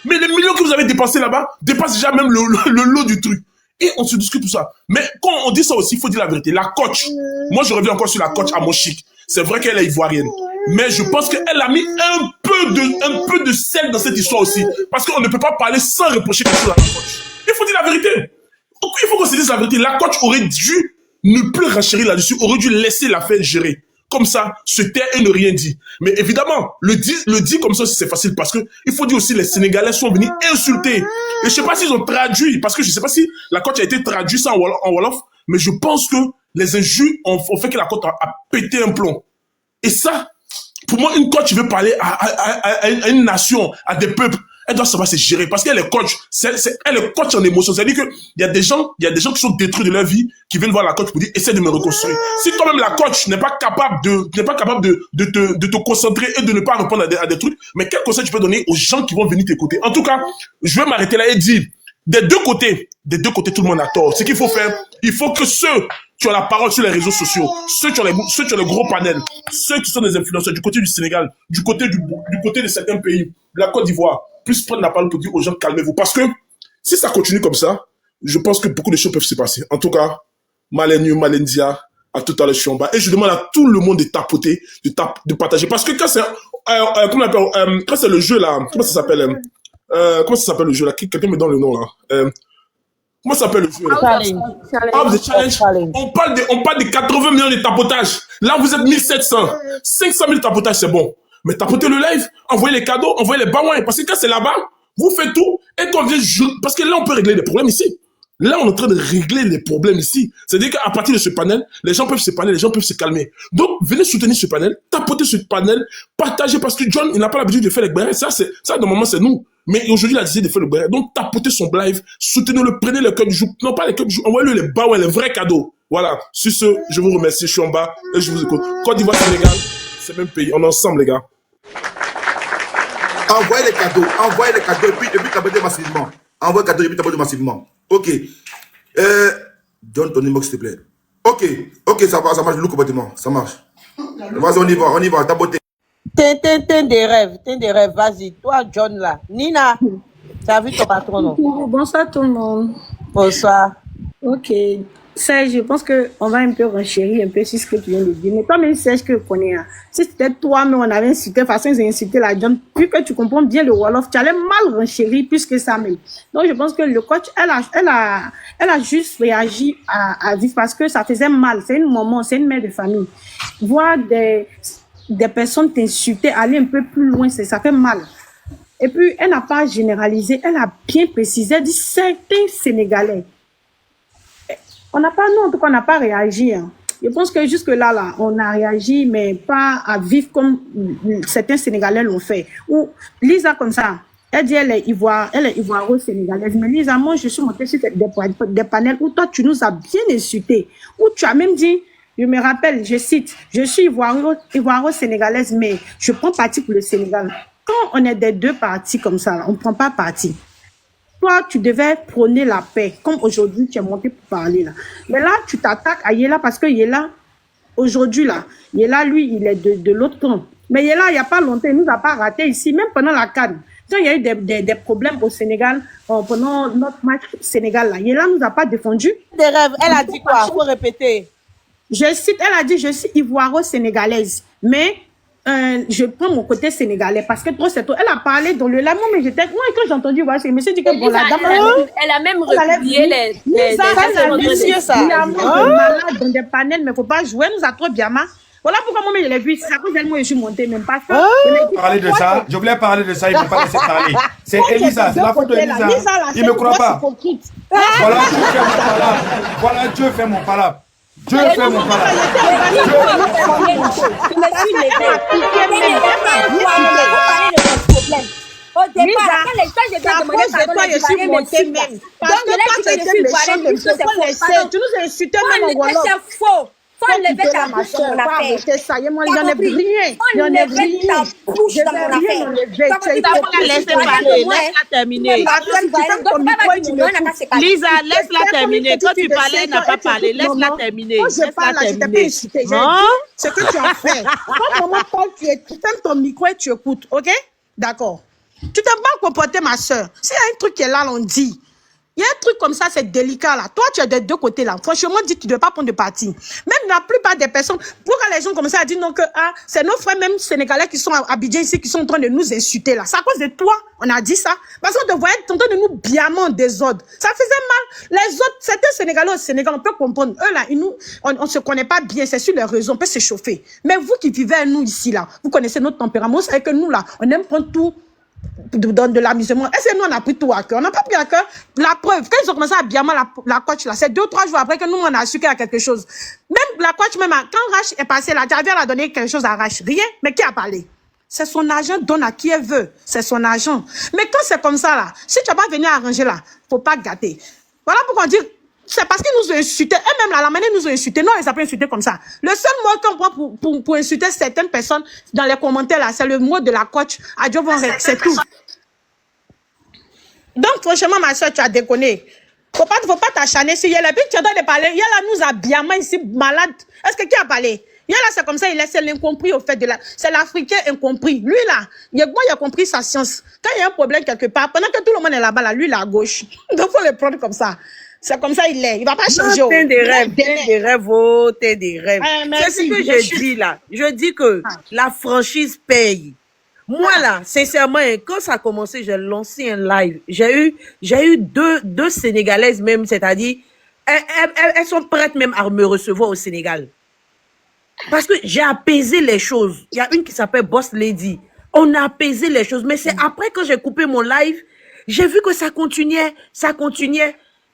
Mais les millions que vous avez dépensés là-bas dépassent déjà même le lot du truc. Et on se discute tout ça. Mais quand on dit ça aussi, il faut dire la vérité. La coach, moi je reviens encore sur la coach à Mochik. C'est vrai qu'elle est ivoirienne. Mais je pense qu'elle a mis un peu de sel dans cette histoire aussi. Parce qu'on ne peut pas parler sans reprocher quelque chose à la coach. Il faut dire la vérité. Il faut qu'on se dise la vérité. La coach aurait dû ne plus renchérir là-dessus, aurait dû laisser l'affaire gérer. Comme ça, se taire et ne rien dire. Mais évidemment, le dire comme ça, c'est facile parce que il faut dire aussi les Sénégalais sont venus insulter. Et je sais pas s'ils ont traduit, parce que je sais pas si la coach a été traduite ça en Wolof, mais je pense que les injures ont fait que la coach a pété un plomb. Et ça, pour moi, une coach qui veut parler à une nation, à des peuples, elle doit savoir se gérer parce qu'elle est coach. Elle est coach en émotion. C'est-à-dire qu'il y a des gens qui sont détruits de leur vie, qui viennent voir la coach pour dire, essaie de me reconstruire. Si toi-même la coach n'est pas capable de te concentrer et de ne pas répondre à des trucs, mais quel conseil tu peux donner aux gens qui vont venir t'écouter? En tout cas, je vais m'arrêter là et dire, des deux côtés, tout le monde a tort. Ce qu'il faut faire, il faut que ceux qui ont la parole sur les réseaux sociaux, ceux qui ont les gros panels, ceux qui sont des influenceurs du côté du Sénégal, du côté de certains pays, de la Côte d'Ivoire, puissent prendre la parole pour dire aux gens calmez-vous. Parce que si ça continue comme ça, je pense que beaucoup de choses peuvent se passer. En tout cas, Malenu, Malendia, à tout à l'heure Chiomba. Et je demande à tout le monde de tapoter, de partager. Parce que quand c'est, quand c'est le jeu là, comment ça s'appelle le jeu là? Quelqu'un me donne le nom là. Comment ça s'appelle le jeu là? Challenge. On parle de 80 millions de tapotages. Là, vous êtes 1700. 500 000 tapotages, c'est bon. Mais tapotez le live, envoyez les cadeaux, envoyez les bawins. Parce que quand c'est là-bas, vous faites tout. Et quand on vient jouer, parce que là, on peut régler les problèmes ici. Là, on est en train de régler les problèmes ici. C'est-à-dire qu'à partir de ce panel, les gens peuvent se parler, les gens peuvent se calmer. Donc, venez soutenir ce panel, tapotez ce panel, partagez, parce que John, il n'a pas l'habitude de faire les barrières. Ça, normalement, c'est nous. Mais aujourd'hui, il a décidé de faire le barrière. Donc, tapotez son live, soutenez-le, prenez le cœur du jour. Non, pas les cœurs du jour, envoyez-le les bawins, les vrais cadeaux. Voilà. Sur ce, je vous remercie, je suis en bas et je vous écoute. Côte d'Ivoire, Sénégal, c'est le même pays. On est ensemble, les gars. Envoyez les cadeaux et puis t'abonnez massivement. Envoyez les cadeaux et puis t'abonnez massivement. Ok. Donne ton numéro s'il te plaît. Ok, ça marche, le complètement, ça marche. Vas-y, on y va, t'abonner. T'es des rêves, vas-y. Toi, John, là. Nina, tu as vu ton patron, non? Bonsoir tout le monde. Bonsoir. Ok. Serge, je pense qu'on va un peu renchérir un peu sur ce que tu viens de dire. Mais toi-même, Serge, que je connais, hein, si c'était toi, mais on avait insulté, de toute façon, ils ont insulté la John, plus que tu comprends bien le Wolof, tu allais mal renchérir plus que ça même. Donc, je pense que le coach, elle a juste réagi à vivre parce que ça faisait mal. C'est une maman, c'est une mère de famille. Voir des personnes t'insulter, aller un peu plus loin, ça fait mal. Et puis, elle n'a pas généralisé, elle a bien précisé, elle dit certains Sénégalais. On n'a pas, nous, en tout cas, on n'a pas réagi. Hein. Je pense que jusque-là, là, on a réagi, mais pas à vivre comme certains Sénégalais l'ont fait. Ou Lisa, comme ça, elle dit elle est ivoiro-sénégalaise. Mais Lisa, moi, je suis montée sur des panels où toi, tu nous as bien insultés. Où tu as même dit, je me rappelle, je cite, je suis ivoiro-sénégalaise, mais je prends parti pour le Sénégal. Quand on est des deux partis comme ça, là, on ne prend pas parti. Toi, tu devais prôner la paix, comme aujourd'hui, tu es monté pour parler là. Mais là, tu t'attaques à Yela parce que Yela, aujourd'hui là, Yela, lui, il est de l'autre camp. Mais Yela, il n'y a pas longtemps, il ne nous a pas raté ici, même pendant la CAN. Quand il y a eu des problèmes au Sénégal, pendant notre match Sénégal là, Yela ne nous a pas défendu. Des rêves, elle a dit quoi? Il faut répéter. Je cite, elle a dit, je suis ivoiro-sénégalaise, mais je prends mon côté sénégalais parce que toi, c'est toi. Elle a parlé dans le live, moi, mais j'étais, moi, quand j'ai entendu, voilà, c'est monsieur dit que bon, la dame, elle a même replié les ça, ça. Il y a un malade dans des panels, mais il ne faut pas jouer, nous a trop bien, voilà pourquoi moi, je l'ai vu, c'est à cause d'elle, moi, je suis montée, même pas ça. Je voulais parler de ça, il ne m'a pas laissé parler. C'est Elisa, c'est la faute de Elisa. Il ne me croit pas. Voilà, Dieu fait mon palabre. Dieu fait mon palabre. Au départ, quand les gens, je viens demander pardon, je suis montée même. Donc, je l'ai dit que je suis ivoirienne, puisque c'est faux. Tu nous as insulté même en Wolof. C'est faux. Faut enlever ta bouche dans mon affaire. Ça y est, moi, j'en ai brillé. Faut enlever ta bouche dans mon affaire. Laisse-la terminer. Lisa, laisse-la terminer. Quand tu parlais, elle n'a pas parlé. Laisse-la terminer. Quand je parle, je t'ai pas insulté. Ce que tu as fait. Quand maman parle, tu fermes ton micro et tu écoutes. OK? D'accord. Tu t'es mal comporté, ma soeur. S'il y a un truc qui est là, on dit. Il y a un truc comme ça, c'est délicat là. Toi, tu es des deux côtés là. Franchement, dis, tu ne dois pas prendre de parti. Même la plupart des personnes, pourquoi les gens comme ça à dire non que c'est nos frères même sénégalais qui sont à Abidjan ici, qui sont en train de nous insulter là. C'est à cause de toi, on a dit ça. Parce qu'on te voyait en train de nous biamant des ordres. Ça faisait mal. Les autres, certains Sénégalais au Sénégal, on peut comprendre. Eux là, on se connaît pas bien, c'est sur les réseaux, on peut s'échauffer. Mais vous qui vivez à nous ici là, vous connaissez notre tempérament, vous savez que nous là, on aime prendre tout de l'amusement. Est-ce que nous, on a pris tout à cœur? On n'a pas pris à cœur. La preuve, quand ils ont commencé à bien la coach là, c'est 2 ou 3 jours après que nous, on a su qu'il y a quelque chose. Même la coach, même quand Rach est passé là, tu avais à donner quelque chose à Rach. Rien. Mais qui a parlé? C'est son agent, donne à qui elle veut. C'est son agent. Mais quand c'est comme ça là, si tu n'as pas venu arranger là, faut pas gâter. Voilà pourquoi on dit, c'est parce qu'ils nous ont insultés. Eux-mêmes, là, la manière nous ont insultés. Non, ils n'ont pas insulté comme ça. Le seul mot qu'on prend pour insulter certaines personnes dans les commentaires, là, c'est le mot de la coach. Adieu, bon, c'est tout. Donc, franchement, ma soeur, tu as déconné. Faut pas t'acharner sur Yella. Puis, tu as de parler. Yella nous a bien ici, malade. Est-ce que qui a parlé? Yella, c'est comme ça, c'est l'incompris au fait de la. C'est l'Africain incompris. Lui, là, il a compris sa science. Quand il y a un problème quelque part, pendant que tout le monde est là-bas, là, lui, il est à gauche. Donc, faut le prendre comme ça. C'est comme ça, il est. Il va pas changer. T'es des rêves, t'es des rêves. C'est ce que je dis là. Je dis que la franchise paye. Moi là, sincèrement, quand ça a commencé, j'ai lancé un live. J'ai eu deux Sénégalaises même, c'est-à-dire, elles sont prêtes même à me recevoir au Sénégal. Parce que j'ai apaisé les choses. Il y a une qui s'appelle Boss Lady. On a apaisé les choses. Mais c'est après quand j'ai coupé mon live, j'ai vu que ça continuait.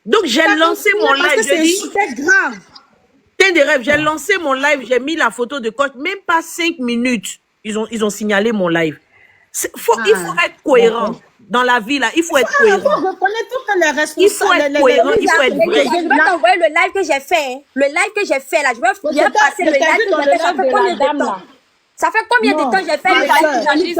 Donc, j'ai lancé mon live. J'ai dit, c'était grave. T'es des rêves. J'ai lancé mon live. J'ai mis la photo de coach. Même pas 5 minutes. Ils ont signalé mon live. Il faut être cohérent. Dans la vie, là, il faut être cohérent. Je connais toutes les responsables. Il faut être cohérent, il faut être vrai. Je vais t'envoyer le live que j'ai fait. Le live que j'ai fait, là. Je vais bien passer le live que j'ai fait. Ça fait combien de temps? Ça fait combien de temps j'ai fait le live?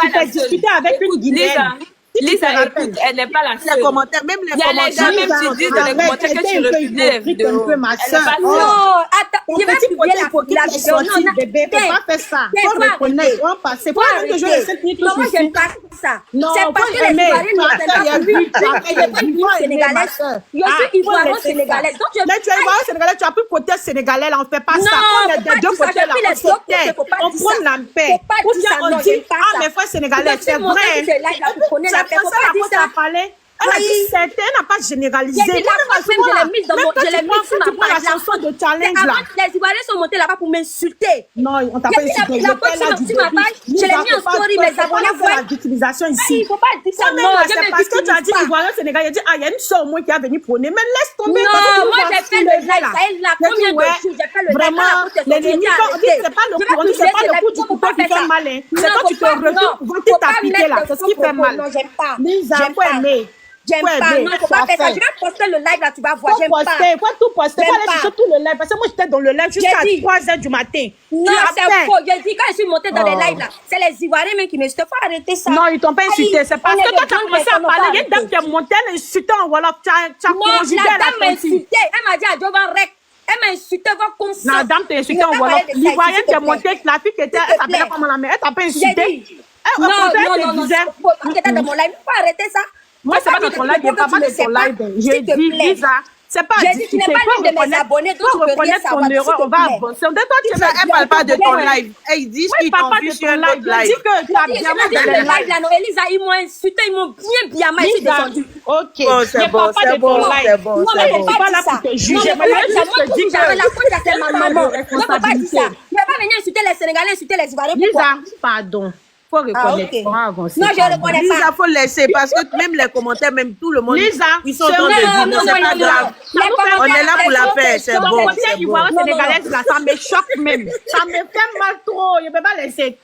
Tu as discuté avec une Guinéenne. Lisa, écoute, elle n'est pas la seule. Les commentaires, même les commentaires. Il y a les gens même qui disent dans les commentaires que tu refuses les vidéos. Non, attends, je vais publier la vidéo. Bébé, faut pas faire ça. Faut reconnaître, faut passer. Faut arrêter de jouer les 7 minutes. Moi, j'aime pas ça. Non, C'est parce faut que les aimer. Ivoiriens ne Tu as s'entendent fait, il y a pas. vu, tu as fait, Je suis pas une sénégalaise. Je suis ivoiro-sénégalaise. Donc, je... Mais tu es ivoirien sénégalais, tu as pris côté sénégalais, là, on fait pas ça. Non, On est faut pas des deux dire ça, côtés, j'ai là, pris on les se deux côtés, tait, faut pas on dire prend ça. la paix. Faut pas Ou dire bien ça, on non, dit, j'aime pas ah, ça. mes frères sénégalais, Tu c'est peux montrer vrai. que c'est là, tu connais la C'est paix, faut français, pas la dire France a ça. parlé. Elle a dit Oui. c'était, elle n'a pas généralisé. J'ai dit la Moi-même, France, même, je l'ai mise dans mon, je l'ai mise sur ma page. la chanson de challenge, là. Les Ivoiriens sont montés là-bas pour m'insulter. Non, on t'a J'ai pas mis insulté. la page sur ma page, je l'ai mis en story, mes abonnés voient la voient. d'utilisation Ah, ici. il faut pas dire ça. Ça, même Non, là, je c'est parce que tu as dit pas. Ivoirien Sénégal, il a dit, ah, il y a une soeur au moins qui a venu prôner. Mais laisse tomber. Non, parce que tu moi vas j'ai fait le soulever, live. là. Ça est là, J'ai dit, combien de ouais, jours j'ai fait le live? vraiment, l'ennemi, quand on dit que c'est pas le coup, on dit que c'est pas le coup du couteau qui fait mal. Hein. C'est quand tu te recules pour vanter ta piquée, là. C'est ce qui fait mal. Non, j'aime pas. Lisa, J'aime faut pas. aimer. J'aime Faut pas. aimer. Non, faut pas faire ça. Je vais poster le live là, tu vas voir. Faut J'aime pas. poster, faut tout poster. J'aime Faut aller pas. chercher tout le live. Parce que moi, j'étais dans le live jusqu'à J'ai dit. 3h du matin. Non, Tu as c'est fait. faux. J'ai dit, quand je suis montée dans les Oh. lives là, c'est les Ivoiriens même qui me disent, faut arrêter ça. Non, ils t'ont pas insulté. C'est parce on est que toi, des tu as grandes commencé à personnes, on parler. va Il y a une dame arrêter. qui est montée, elle a insulté en Wolof. Tu as Non, conjugué la la dame m'a sortie. insulté. Elle m'a dit à Jovan Rek. Elle m'a insulté, va comme ça. La dame t'a insulté en Je vais Wolof. parler de ça ici, L'Ivoirienne s'il qui te est plaît. montée, la fille qui était, S'il elle te s'appelait plaît. comment la mère, elle t'a pas J'ai insulté. dit. Elle, Non, au contraire, non, elle te non, non, disait, c'est faux. Quand tu étais dans mon live, faut arrêter ça. moi, c'est pas dans ton live, il n'y a pas de ton live. J'ai dit, Lisa, c'est pas J'ai dit, tu n'es pas l'une de mes abonnés, donc tu peux rien reconnaître ton savoir. erreur, on va s'il te plaît. avancer. On dit, toi, tu Mais elle parle pas de ton live. Ils disent Moi, il qu'ils parle t'ont pas vu de sur ton un live. autre Je dis live. que tu as Je bien suis mal dans dans le le live live. là, non, Elisa, ils m'ont insulté, ils m'ont bien mal, je suis Lisa, descendue. ok. Bon, Je c'est parle bon, pas c'est de bon, ton c'est live. bon, Non, c'est mais bon. faut Je suis pas pas là dire ça. pour te Non, juger, mais mais faut pas je dire ça. Moi, te dis tout j'avais la faute à que ma c'est pas maman. de Donc, faut pas dire ça. Je vais pas venir insulter les Sénégalais, insulter les Ivoiriens. Pourquoi? Lisa, pardon. Faut reconnaître. ok. On va avancer. Non, je ne reconnais pas. Lisa, faut laisser parce que même les commentaires, même tout le monde, Lisa, ils sont c'est dans vrai. des Non, vidéos, non, c'est non, pas non, grave. non. Les On est là pour la commentaires, paix, les c'est gens, bon, les Côté c'est bon. ivoirien Non, non, sénégalaise, là, ça me choque même. Ça me fait mal trop. Je ne peux pas laisser.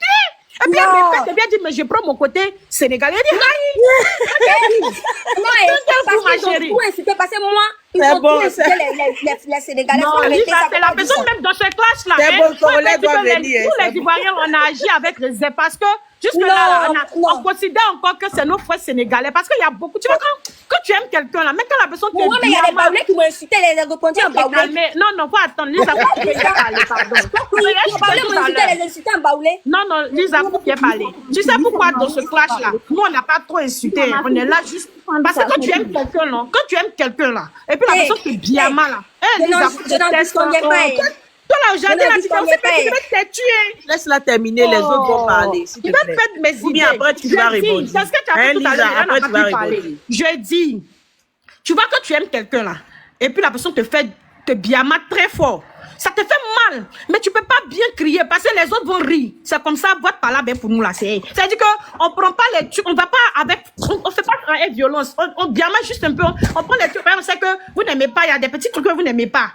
Et puis elle Non. répète, et bien dit, mais je prends mon côté sénégalais. Elle dit, Non, et vous, ma parce qu'ils ont chérie. tout insulté, parce que moi, ils C'est ont bon, tout insulté les Sénégalais. non, Faut arrêter Lisa, ça, c'est faut la pas dire personne ça. même dans ce clash-là. C'est hein. bon, le Congolais Moi, je doit dis que venir, tous c'est les bon. Ivoiriens, on a agi avec réserve parce que jusque-là, Non, non. on considère encore que c'est nos frères sénégalais. Parce qu'il y a beaucoup. Tu vois, quand tu aimes quelqu'un, là, même quand la personne te Moi, mais il y a des bien mal, baoulés qui m'ont insulté, les répondus en t'es baoulé. calmé. Non, non, faut attendre. Lisa, faut bien parler, pardon. Les baoulés m'ont insulté, les insultés en baoulé. Non, non, Lisa, faut bien parler. Tu sais pourquoi dans ce clash-là, nous, on n'a pas trop insulté. On est là juste. Parce que quand tu aimes quelqu'un, là, quand tu aimes quelqu'un, là, et puis la personne te bien mal, là. Je n'en disconviens pas. Toi, là, aujourd'hui, là, tu disconviens fais pas. tu vas te tuer. Laisse-la terminer, les autres vont parler, s'il te Tu vas plaît. perdre mes idées. Ou bien après, tu vas Je dis, répondre. C'est ce que tu as Hein, fait tout à Lisa, l'heure. après, tu vas parler. répondre. Je dis, tu vois, quand tu aimes quelqu'un, là, et puis la personne te fait te biama très fort, ça te fait mal, mais tu peux pas bien crier parce que les autres vont rire. C'est comme ça, boîte par là, ben pour nous là. C'est-à-dire qu'on prend pas les trucs, on va pas avec, on fait pas avec violence, on biama juste un peu, on prend les trucs, on sait que vous n'aimez pas, il y a des petits trucs que vous n'aimez pas.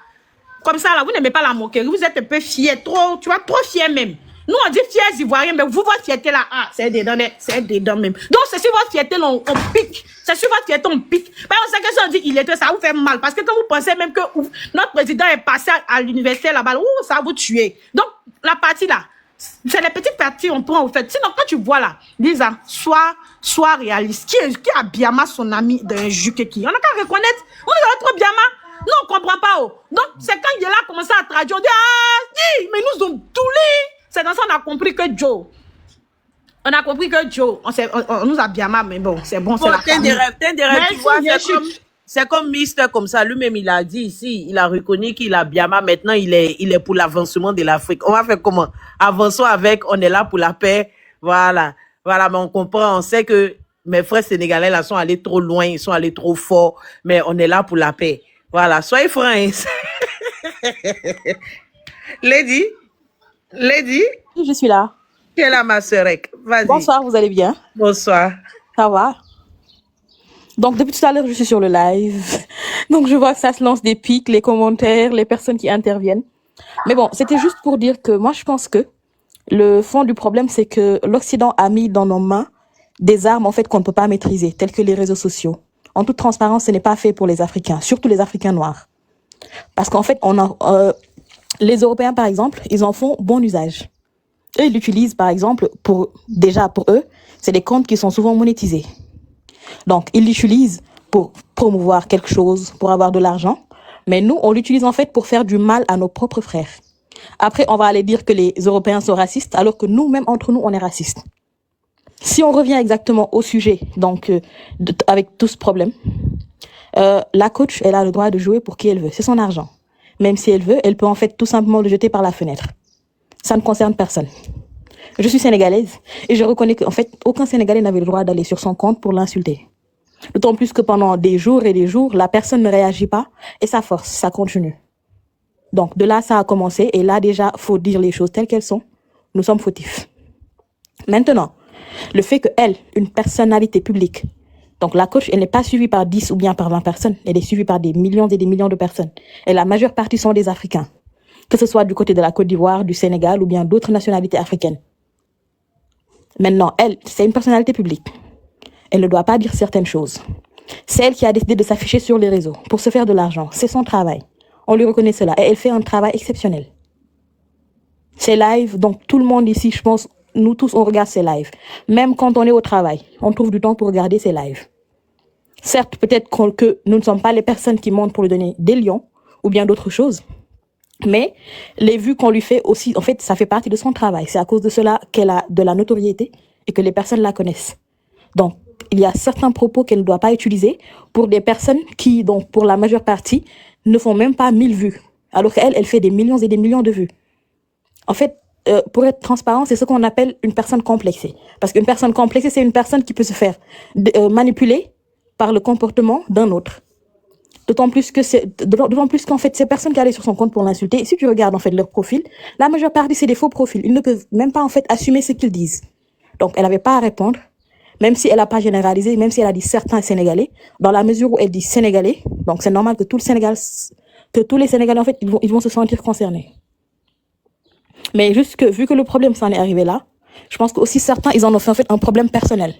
Comme ça là, vous n'aimez pas la moquerie, vous êtes un peu fiers, trop, tu vois, trop fiers même. Nous on dit fiers ivoiriens, mais vous, votre fierté là, ah, c'est des dents même. Donc c'est sur votre fierté là, on pique. C'est sur votre fierté, on pique. Mais on sait que si on dit il était, ça vous fait mal. Parce que quand vous pensez même que notre président est passé à l'université là-bas, ça va vous tuer. Donc la partie là, c'est les petites parties on prend au fait. Sinon quand tu vois là, Lisa, sois réaliste. Qui a Biama son ami d'un juke qui? On a qu'à reconnaître. On est trop Biama. Non, on comprend pas. Oh. Donc c'est quand il est là commencé à traduire, on dit ah, mais nous ont tout lu. C'est dans ça qu'on a compris que Joe. On a compris que Joe, on nous a bien mal, mais bon, c'est bon, c'est Bon, la t'as des rêves, tu vois, Merci. c'est comme Mister comme ça, lui-même il a dit ici, il a reconnu qu'il a bien mal, maintenant il est pour l'avancement de l'Afrique. On va faire comment? Avançons avec, on est là pour la paix, voilà, mais on comprend, on sait que mes frères sénégalais là sont allés trop loin, ils sont allés trop fort, mais on est là pour la paix. Voilà, soyez francs. Lady, Je suis là. tu es là ma sœurette, vas-y. Bonsoir, vous allez bien? Bonsoir. Ça va? Donc, depuis tout à l'heure, je suis sur le live. Donc, je vois que ça se lance des pics, les commentaires, les personnes qui interviennent. Mais bon, c'était juste pour dire que moi, je pense que le fond du problème, c'est que l'Occident a mis dans nos mains des armes, en fait, qu'on ne peut pas maîtriser, telles que les réseaux sociaux. En toute transparence, ce n'est pas fait pour les Africains, surtout les Africains noirs. Parce qu'en fait, les Européens, par exemple, ils en font bon usage. Eux, ils l'utilisent, par exemple, pour eux, c'est des comptes qui sont souvent monétisés. Donc, ils l'utilisent pour promouvoir quelque chose, pour avoir de l'argent. Mais nous, on l'utilise en fait pour faire du mal à nos propres frères. Après, on va aller dire que les Européens sont racistes, alors que nous-mêmes, entre nous, on est racistes. Si on revient exactement au sujet, donc avec tout ce problème, la coach, elle a le droit de jouer pour qui elle veut. C'est son argent. Même si elle veut, elle peut en fait tout simplement le jeter par la fenêtre. Ça ne concerne personne. Je suis sénégalaise et je reconnais qu'en fait, aucun Sénégalais n'avait le droit d'aller sur son compte pour l'insulter. D'autant plus que pendant des jours et des jours, la personne ne réagit pas et ça force, ça continue. Donc de là, ça a commencé et là déjà, faut dire les choses telles qu'elles sont. Nous sommes fautifs. Maintenant, le fait qu'elle, une personnalité publique, donc la coach, elle n'est pas suivie par 10 ou bien par 20 personnes, elle est suivie par des millions et des millions de personnes. Et la majeure partie sont des Africains, que ce soit du côté de la Côte d'Ivoire, du Sénégal ou bien d'autres nationalités africaines. Maintenant, elle, c'est une personnalité publique. Elle ne doit pas dire certaines choses. C'est elle qui a décidé de s'afficher sur les réseaux pour se faire de l'argent. C'est son travail. On lui reconnaît cela. Et elle fait un travail exceptionnel. Ses lives, donc tout le monde ici, je pense, nous tous, on regarde ses lives. Même quand on est au travail, on trouve du temps pour regarder ses lives. Certes, peut-être que nous ne sommes pas les personnes qui montent pour lui donner des lions ou bien d'autres choses. Mais les vues qu'on lui fait aussi, en fait, ça fait partie de son travail. C'est à cause de cela qu'elle a de la notoriété et que les personnes la connaissent. Donc, il y a certains propos qu'elle ne doit pas utiliser pour des personnes qui, donc, pour la majeure partie, ne font même pas 1000 vues. Alors qu'elle, elle fait des millions et des millions de vues. En fait, pour être transparent, c'est ce qu'on appelle une personne complexée. Parce qu'une personne complexée, c'est une personne qui peut se faire manipuler par le comportement d'un autre. D'autant plus qu'en fait, ces personnes qui allaient sur son compte pour l'insulter, si tu regardes en fait leur profil, la majeure partie c'est des faux profils. Ils ne peuvent même pas en fait assumer ce qu'ils disent. Donc, elle n'avait pas à répondre, même si elle n'a pas généralisé, même si elle a dit certains Sénégalais, dans la mesure où elle dit Sénégalais. Donc, c'est normal que tous les Sénégalais en fait, ils vont se sentir concernés. Mais juste que vu que le problème s'en est arrivé là, je pense que aussi certains ils en ont fait en fait un problème personnel.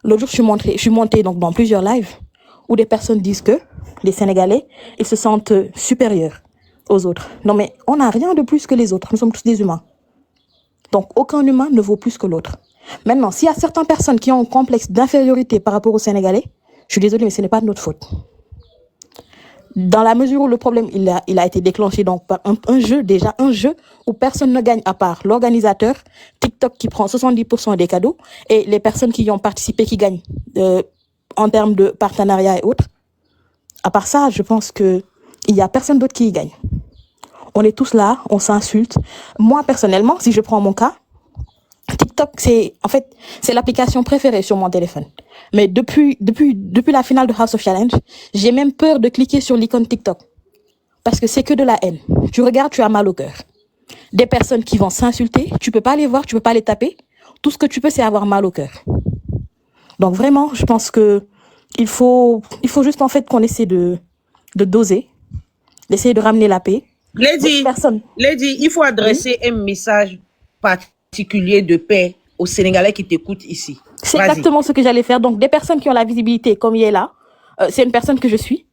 L'autre jour, je suis montée donc dans plusieurs lives où des personnes disent que les Sénégalais, ils se sentent supérieurs aux autres. Non mais on n'a rien de plus que les autres. Nous sommes tous des humains. Donc aucun humain ne vaut plus que l'autre. Maintenant, s'il y a certaines personnes qui ont un complexe d'infériorité par rapport aux Sénégalais, je suis désolée, mais ce n'est pas de notre faute. Dans la mesure où le problème il a été déclenché donc par un jeu où personne ne gagne à part l'organisateur, TikTok qui prend 70% des cadeaux et les personnes qui y ont participé qui gagnent en termes de partenariat et autres. À part ça, je pense que il y a personne d'autre qui y gagne. On est tous là, on s'insulte. Moi personnellement, si je prends mon cas, TikTok c'est l'application préférée sur mon téléphone. Mais depuis la finale de House of Challenge, j'ai même peur de cliquer sur l'icône TikTok. Parce que c'est que de la haine. Tu regardes, tu as mal au cœur. Des personnes qui vont s'insulter, tu peux pas les voir, tu peux pas les taper. Tout ce que tu peux, c'est avoir mal au cœur. Donc vraiment, je pense que il faut juste en fait qu'on essaie de doser, d'essayer de ramener la paix. Lady, il faut adresser un message particulier de paix aux Sénégalais qui t'écoutent ici. C'est exactement ce que j'allais faire. Donc, des personnes qui ont la visibilité, comme il est là, c'est une personne que je suis.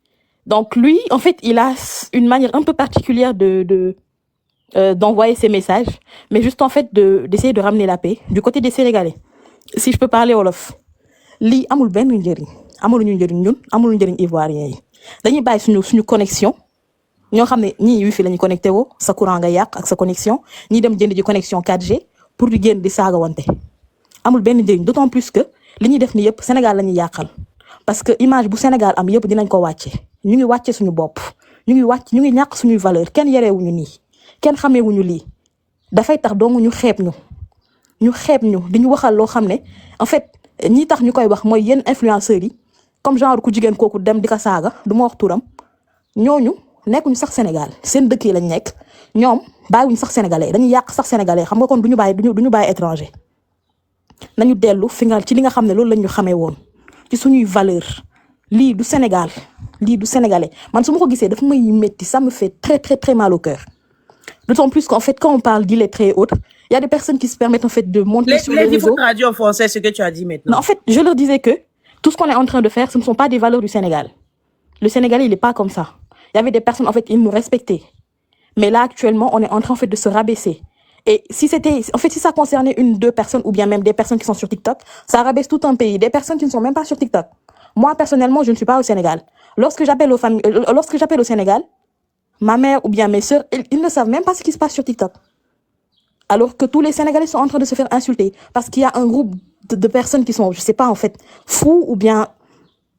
Donc, lui, en fait, il a une manière un peu particulière d'envoyer ses messages, mais juste en fait d'essayer de ramener la paix du côté des Sénégalais. Si je peux parler wolof, li amul ben njëriñ, amul ñu njëriñ ñun, amul njëriñ ivoirien yi. Dañuy bàyyi suñu connexion. ñoo xam ne ñii wifi la ñu connecté woo sa courant nga yàq ak sa connexion ñii dem jënd ji connexion 4G pour di génn di saaga wante amul benn njëriñ d'autant plus que li ñuy def ni yëpp Sénégal la ñuy yàqal parce que image bu Sénégal am yëpp dinañ ko wàcce ñu ngi wàcce suñu bopp ñu ngi ñàkk suñuy valeur kenn yereewuñu nii kenn xameewuñu lii dafay tax dong ñu xeeb ñu di ñu waxal loo xam ne en fait ñi tax ñu koy wax mooy yenn influenceurs yi comme genre ku jigéen kooku dem di ko saaga du ma wax turam ñooñu nekkuñu sax Sénégal seen dëkk yi lañ nekk ñoom bàyyiwuñu sax sénégalais dañuy yàq sax sénégalais xam nga kon duñu bàyyi étranger nañu dellu ci li nga xam ne loolu lañ ñu xamee woon ci suñuy valeur lii du Sénégal lii du sénégalais man su ma ko gisee dafa may métti ça me fait très très très mal au cœur d'autant plus qu'en fait quand on parle d'illettrés et autres il y a des personnes qui se permettent en fait de monter sur les réseaux. Il faut traduire en français ce que tu as dit maintenant. Non, en fait, je leur disais que tout ce qu'on est en train de faire, ce ne sont pas des valeurs du Sénégal. Le Sénégalais, il n'est pas comme ça. Il y avait des personnes, en fait, ils nous respectaient. Mais là, actuellement, on est en train, en fait, de se rabaisser. Et si ça concernait une, deux personnes, ou bien même des personnes qui sont sur TikTok, ça rabaisse tout un pays. Des personnes qui ne sont même pas sur TikTok. Moi, personnellement, je ne suis pas au Sénégal. Lorsque j'appelle au Sénégal, ma mère ou bien mes sœurs, ils ne savent même pas ce qui se passe sur TikTok. Alors que tous les Sénégalais sont en train de se faire insulter. Parce qu'il y a un groupe de personnes qui sont, je sais pas, en fait, fous ou bien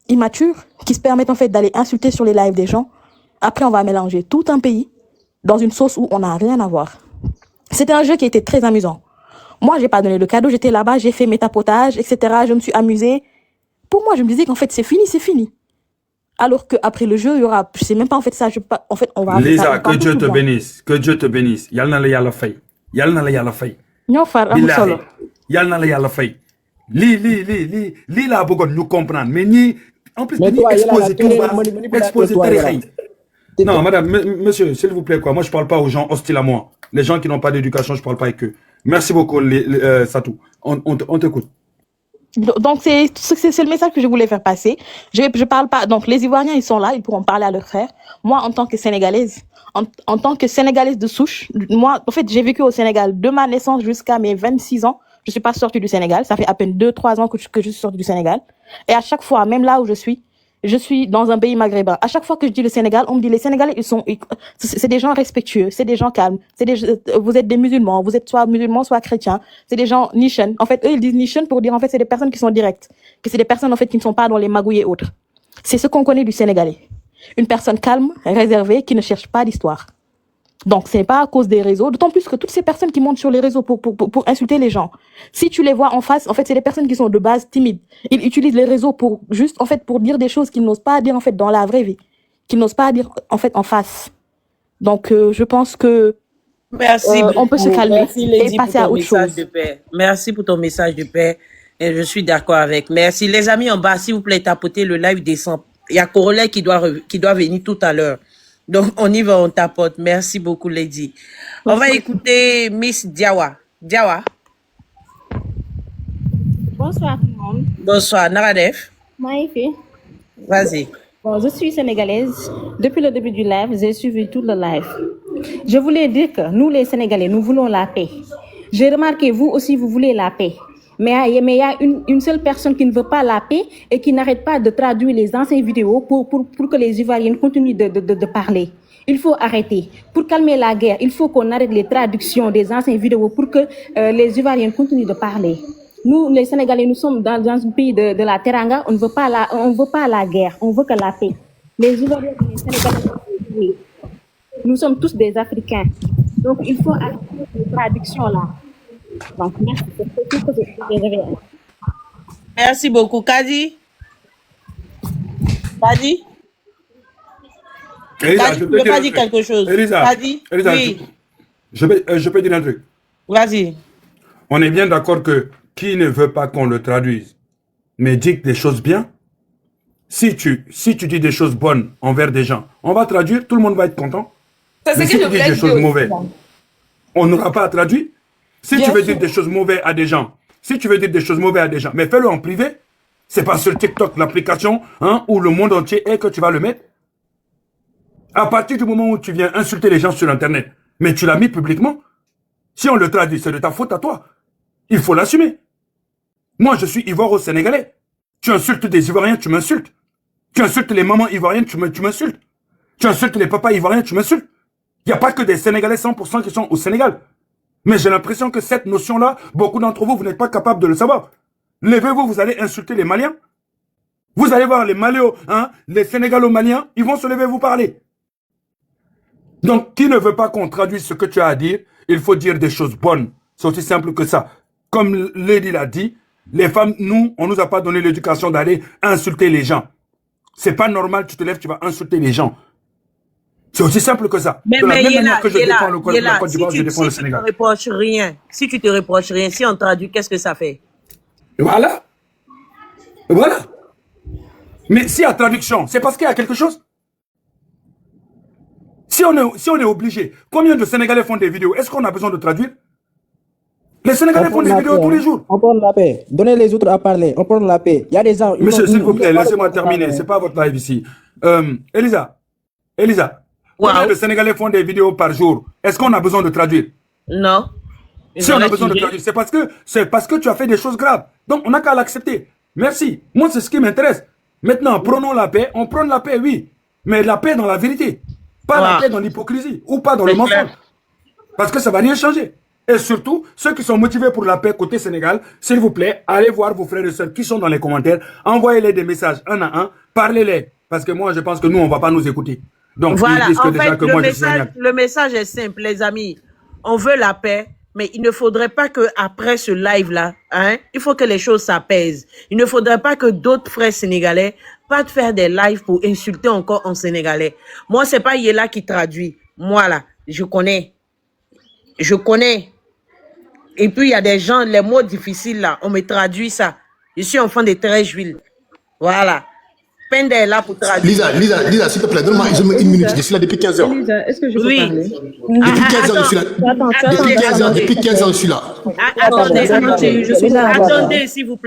immatures, qui se permettent, en fait, d'aller insulter sur les lives des gens. Après, on va mélanger tout un pays dans une sauce où on n'a rien à voir. C'était un jeu qui était très amusant. Moi, j'ai pas donné le cadeau, j'étais là-bas, j'ai fait mes tapotages, etc. Je me suis amusée. Pour moi, je me disais qu'en fait, c'est fini, c'est fini. Alors qu'après le jeu, il y aura, je sais même pas, en fait, ça, en fait, on va... Lisa, que Dieu te bénisse. Que Dieu te bénisse. Yalna la yalla fay. Yalna la yalla fay. ñoo far amul solo. Yalna la yalla fay. Li la bëggoon ñu comprendre. Mais ni, en plus, ni exposer tout va, exposer très. Non, madame, monsieur, s'il vous plaît, quoi. Moi, je parle pas aux gens hostiles à moi. Les gens qui n'ont pas d'éducation, je parle pas avec eux. Merci beaucoup, Satou. On t'écoute. Donc, c'est le message que je voulais faire passer. Je parle pas. Donc, les Ivoiriens, ils sont là, ils pourront parler à leurs frères. Moi, en tant que Sénégalaise, en tant que Sénégalaise de souche, moi, en fait, j'ai vécu au Sénégal de ma naissance jusqu'à mes 26 ans. Je suis pas sortie du Sénégal. Ça fait à peine 2-3 ans que je suis sortie du Sénégal. Et à chaque fois, même là où je suis dans un pays maghrébin. À chaque fois que je dis le Sénégal, on me dit les Sénégalais, c'est des gens respectueux, c'est des gens calmes, vous êtes des musulmans, vous êtes soit musulmans, soit chrétiens, c'est des gens nishan. En fait, eux, ils disent nishan pour dire, en fait, c'est des personnes qui sont directes, que c'est des personnes, en fait, qui ne sont pas dans les magouilles et autres. C'est ce qu'on connaît du Sénégalais. Une personne calme, réservée, qui ne cherche pas d'histoire. Donc, c'est pas à cause des réseaux, d'autant plus que toutes ces personnes qui montent sur les réseaux pour insulter les gens. Si tu les vois en face, en fait, c'est des personnes qui sont de base timides. Ils utilisent les réseaux pour juste, en fait, pour dire des choses qu'ils n'osent pas dire, en fait, dans la vraie vie. Qu'ils n'osent pas dire, en fait, en face. Donc, je pense que, merci on peut se calmer et passer à autre chose. Merci pour ton message de paix. Et je suis d'accord avec. Merci. Les amis en bas, s'il vous plaît, tapotez, le live descend. Il y a Corolla qui doit venir tout à l'heure. Donc, on y va, on tapote. Merci beaucoup, Lady. On va écouter Miss Diawa. Diawa. Bonsoir tout le monde. Bonsoir, Naradef. Maïfi. Vas-y. Bon, je suis sénégalaise. Depuis le début du live, j'ai suivi tout le live. Je voulais dire que nous, les Sénégalais, nous voulons la paix. J'ai remarqué, vous aussi, vous voulez la paix. Mais il y a une seule personne qui ne veut pas la paix et qui n'arrête pas de traduire les anciennes vidéos pour que les Ivoiriens continuent de parler. Il faut arrêter. Pour calmer la guerre, il faut qu'on arrête les traductions des anciennes vidéos pour que les Ivoiriens continuent de parler. Nous, les Sénégalais, nous sommes dans un pays de la Teranga. On ne veut pas la guerre. On veut que la paix. Les Ivoiriens et les Sénégalais, nous sommes tous des Africains. Donc, il faut arrêter les traductions là. Donc, merci. Merci beaucoup. Kadi? Elisa, tu peux pas dire quelque chose. Elisa, Kadi? Elisa, Oui. je peux dire un truc. Vas-y. On est bien d'accord que qui ne veut pas qu'on le traduise, mais dit des choses bien, si tu dis des choses bonnes envers des gens, on va traduire, tout le monde va être content. Mais si tu dis des choses mauvaises, on n'aura pas à traduire. Si tu veux dire des choses mauvaises à des gens, mais fais-le en privé. C'est pas sur TikTok, l'application, où le monde entier est que tu vas le mettre. À partir du moment où tu viens insulter les gens sur Internet, mais tu l'as mis publiquement, si on le traduit, c'est de ta faute à toi. Il faut l'assumer. Moi, je suis Ivoiro-Sénégalais. Tu insultes des Ivoiriens, tu m'insultes. Tu insultes les mamans ivoiriennes, tu m'insultes. Tu insultes les papas ivoiriens, tu m'insultes. Il n'y a pas que des Sénégalais 100% qui sont au Sénégal. Mais j'ai l'impression que cette notion-là, beaucoup d'entre vous, vous n'êtes pas capables de le savoir. Levez-vous, vous allez insulter les Maliens. Vous allez voir les Maléos, les Sénégalo-Maliens, ils vont se lever et vous parler. Donc, qui ne veut pas qu'on traduise ce que tu as à dire, il faut dire des choses bonnes. C'est aussi simple que ça. Comme Lady l'a dit, les femmes, nous, on nous a pas donné l'éducation d'aller insulter les gens. C'est pas normal, tu te lèves, tu vas insulter les gens. C'est aussi simple que ça. Mais de la même manière que je défends la Côte d'Ivoire, je défends le Sénégal. Si tu te reproches rien, si on traduit, qu'est-ce que ça fait? Voilà. Voilà. Mais s'il y a traduction, c'est parce qu'il y a quelque chose. Si on est obligé, combien de Sénégalais font des vidéos? Est-ce qu'on a besoin de traduire? Les Sénégalais font des vidéos tous les jours. On prend la paix. Donnez les autres à parler. On prend la paix. Il y a des gens... Monsieur, s'il vous plaît, laissez-moi terminer. C'est pas votre live ici. Elisa. Combien de Sénégalais font des vidéos par jour? Est-ce qu'on a besoin de traduire? Non. Si on a besoin de traduire, c'est parce que tu as fait des choses graves. Donc, on n'a qu'à l'accepter. Merci. Moi, c'est ce qui m'intéresse. Maintenant, prenons la paix. On prend la paix, oui. Mais la paix dans la vérité. Pas la paix dans l'hypocrisie. Ou pas dans le mensonge. Parce que ça va rien changer. Et surtout, ceux qui sont motivés pour la paix côté Sénégal, s'il vous plaît, allez voir vos frères et sœurs qui sont dans les commentaires, envoyez-les des messages un à un, parlez-les. Parce que moi, je pense que nous, on ne va pas nous écouter. Donc, voilà, ils disent que en déjà fait, que moi, je suis un niaque. le message est simple, les amis. On veut la paix, mais il ne faudrait pas qu'après ce live-là, hein, il faut que les choses s'apaisent. Il ne faudrait pas que d'autres frères sénégalais partent faire des lives pour insulter encore en sénégalais. Moi, c'est pas Yela qui traduit. Moi, là, je connais. Je connais. Et puis, il y a des gens, les mots difficiles, là, on me traduit ça. Je suis enfant de Treichville. Voilà. Penda est là pour traduire. Lisa, s'il te plaît, donne-moi une minute. Je suis là depuis 15 heures. Lisa, est-ce que je peux parler? Depuis 15 heures, je suis là. Depuis 15 heures, je suis là. Attendez, s'il vous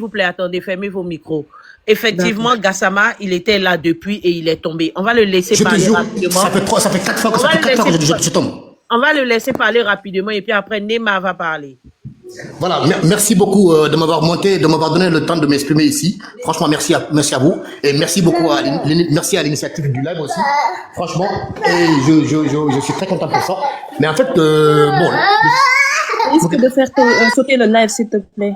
plaît, attendez, fermez vos micros. Effectivement, Gassama, il était là depuis et il est tombé. On va le laisser parler rapidement. Ça fait 4 fois que je tombe. On va le laisser parler rapidement et puis après, Nema va parler. Voilà, merci beaucoup de m'avoir monté, de m'avoir donné le temps de m'exprimer ici. Franchement, merci à vous. Et merci beaucoup merci à l'initiative du live aussi. Franchement, et je suis très content pour ça. Mais en fait, bon... Risque de faire sauter le live, s'il te plaît.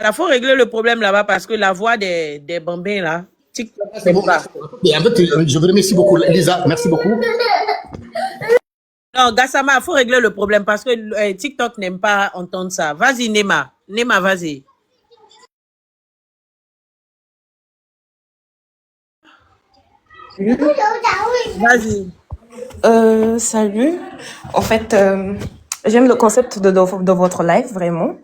Il faut régler le problème là-bas parce que la voix des bambins là, TikTok, c'est bon. Et en fait, je vous remercie beaucoup, Lisa. Merci beaucoup. Non, Gassama, il faut régler le problème parce que TikTok n'aime pas entendre ça. Vas-y, Nema. Nema, vas-y. Vas-y. Salut. En fait, j'aime le concept de votre live, vraiment.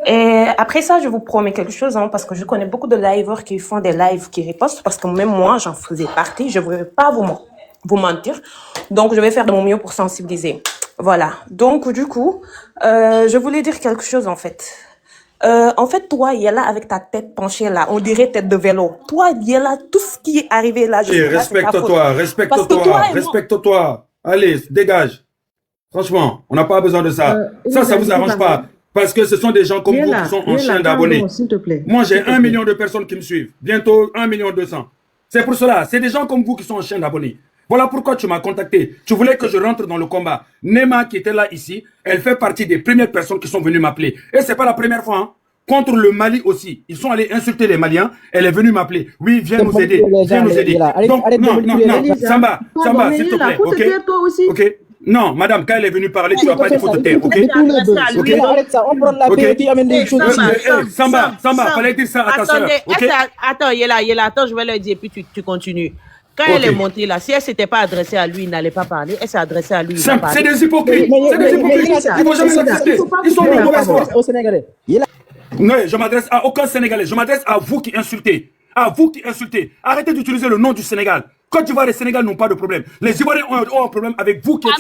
Et après ça, je vous promets quelque chose, hein, parce que je connais beaucoup de liveurs qui font des lives qui ripostent, parce que même moi, j'en faisais partie. Je ne veux pas vous mentir. Donc, je vais faire de mon mieux pour sensibiliser. Voilà. Donc, du coup, je voulais dire quelque chose, en fait. En fait, toi, Yella, avec ta tête penchée là, on dirait tête de vélo. Toi, Yella, tout ce qui est arrivé là, respecte-toi. Allez, dégage. Franchement, on n'a pas besoin de ça. Ça vous arrange pas. Parce que ce sont des gens comme vous qui sont en chaîne d'abonnés. Moi, j'ai 1 million de personnes qui me suivent. Bientôt 1 200 000. C'est pour cela. C'est des gens comme vous qui sont en chaîne d'abonnés. Voilà pourquoi tu m'as contacté. Tu voulais que je rentre dans le combat. Nema, qui était là ici, elle fait partie des premières personnes qui sont venues m'appeler. Et c'est pas la première fois, hein. Contre le Mali aussi. Ils sont allés insulter les Maliens. Elle est venue m'appeler. Oui, viens nous aider. Viens nous aider. Donc, non. Samba, s'il te plaît. Ok. Non, madame, quand elle est venue parler, tu vas pas dire faut te taire, ok? Samba, fallait dire ça à ta soeur, ok? Attends, Yella, attends, je vais leur dire, puis tu continues. Quand elle est montée là, si elle s'était pas adressée à lui, il n'allait pas parler. Elle s'est adressée à lui, il va parler. C'est des hypocrites. C'est des hypocrites. Ils vont jamais l'accepter. Ils sont de mauvaise foi. Non, je m'adresse à aucun Sénégalais. Je m'adresse à vous qui insultez. Arrêtez d'utiliser le nom du Sénégal. Côte d'Ivoire et Sénégal n'ont pas de problème. Les Ivoiriens ont un problème avec vous qui êtes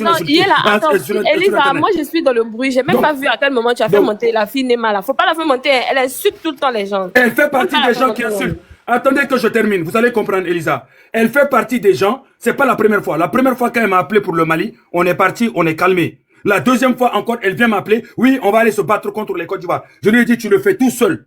Elisa, moi je suis dans le bruit. J'ai même pas vu à quel moment tu as fait monter la fille Nema là. Faut pas la faire monter. Elle insulte tout le temps les gens. Elle fait partie des gens qui insultent. Attendez que je termine. Vous allez comprendre, Elisa. Elle fait partie des gens. C'est pas la première fois. La première fois quand elle m'a appelé pour le Mali, on est parti, on est calmé. La deuxième fois encore, elle vient m'appeler. Oui, on va aller se battre contre les Côte d'Ivoire. Je lui ai dit, tu le fais tout seul.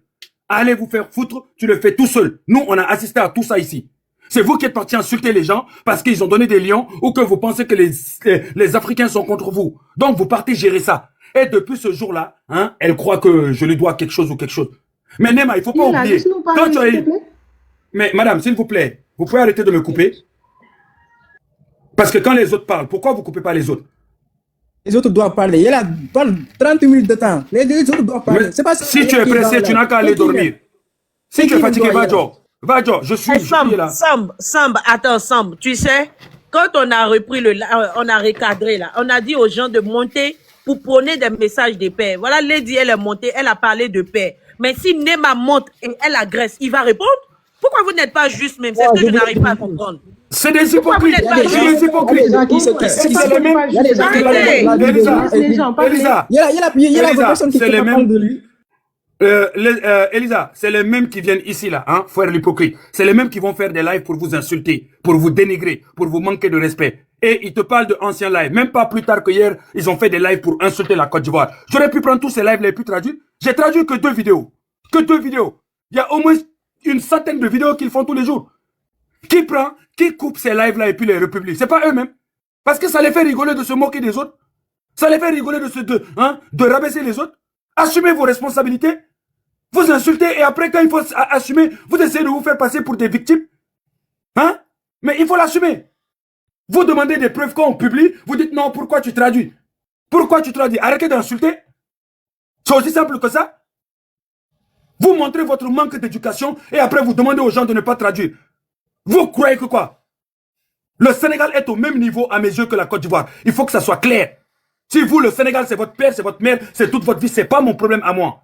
Allez vous faire foutre, tu le fais tout seul. Nous, on a assisté à tout ça ici. C'est vous qui êtes partis insulter les gens parce qu'ils ont donné des lions ou que vous pensez que les Africains sont contre vous. Donc, vous partez gérer ça. Et depuis ce jour-là, hein, elle croit que je lui dois quelque chose ou quelque chose. Mais Nema, il faut pas oublier. Quand tu as... Mais madame, s'il vous plaît, vous pouvez arrêter de me couper. Parce que quand les autres parlent, pourquoi vous coupez pas les autres? Les autres doivent parler. Il y a 30 minutes de temps. Les autres doivent parler. Pas si tu es pressé, tu n'as qu'à aller dormir. Si tu es fatigué, va Joe, je suis là. Samb, attends, Samb, tu sais, quand on a repris on a recadré là, on a dit aux gens de monter pour prôner des messages de paix. Voilà, Lady, elle est montée, elle a parlé de paix. Mais si Nema monte et elle agresse, il va répondre? Pourquoi vous n'êtes pas juste même? C'est ce que je n'arrive pas à comprendre. C'est des hypocrites. Elisa, c'est les mêmes qui viennent ici là, hein, faire l'hypocrite. C'est les mêmes qui vont faire des lives pour vous insulter, pour vous dénigrer, pour vous manquer de respect. Et ils te parlent de anciens lives. Même pas plus tard que hier, ils ont fait des lives pour insulter la Côte d'Ivoire. J'aurais pu prendre tous ces lives, les plus traduits. J'ai traduit que 2 vidéos. Il y a au moins une centaine de vidéos qu'ils font tous les jours. Qui coupe ces lives là et puis les republie? C'est pas eux-mêmes. Parce que ça les fait rigoler de se moquer des autres. Ça les fait rigoler de rabaisser les autres. Assumez vos responsabilités. Vous insultez et après, quand il faut assumer, vous essayez de vous faire passer pour des victimes. Hein? Mais il faut l'assumer. Vous demandez des preuves quand on publie, vous dites non, pourquoi tu traduis? Pourquoi tu traduis? Arrêtez d'insulter. C'est aussi simple que ça. Vous montrez votre manque d'éducation et après vous demandez aux gens de ne pas traduire. Vous croyez que quoi? Le Sénégal est au même niveau à mes yeux que la Côte d'Ivoire. Il faut que ça soit clair. Si vous, le Sénégal, c'est votre père, c'est votre mère, c'est toute votre vie, c'est pas mon problème à moi.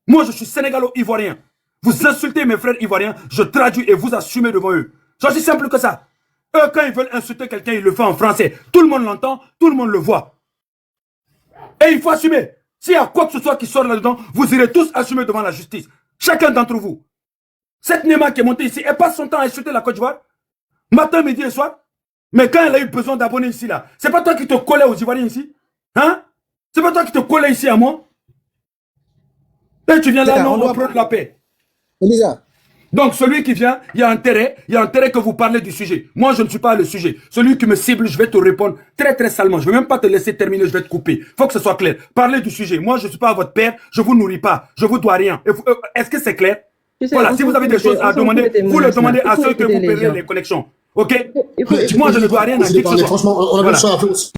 Moi, je suis sénégalo-ivoirien. Vous insultez mes frères ivoiriens, je traduis et vous assumez devant eux. C'est aussi simple que ça. Eux, quand ils veulent insulter quelqu'un, ils le font en français. Tout le monde l'entend, tout le monde le voit. Et il faut assumer. S'il y a quoi que ce soit qui sort là-dedans, vous irez tous assumer devant la justice. Chacun d'entre vous. Cette Néma qui est montée ici, elle passe son temps à insulter la Côte d'Ivoire. Matin, midi et soir. Mais quand elle a eu besoin d'abonnés ici, là, c'est pas toi qui te collais aux Ivoiriens ici? Hein? C'est pas toi qui te collais ici à moi? Et tu viens là, non, on prend la paix. Elisa. Donc, celui qui vient, il y a intérêt que vous parlez du sujet. Moi, je ne suis pas le sujet. Celui qui me cible, je vais te répondre très, très salement. Je ne vais même pas te laisser terminer, je vais te couper. Faut que ce soit clair. Parlez du sujet. Moi, je ne suis pas votre père, je vous nourris pas, je vous dois rien. Est-ce que c'est clair? Voilà, si vous avez des choses à demander, vous le demandez à ceux que vous paierez les connexions. Ok? Moi, je ne dois rien à qui que ce soit. Franchement, on a Voilà. ça à faire aussi.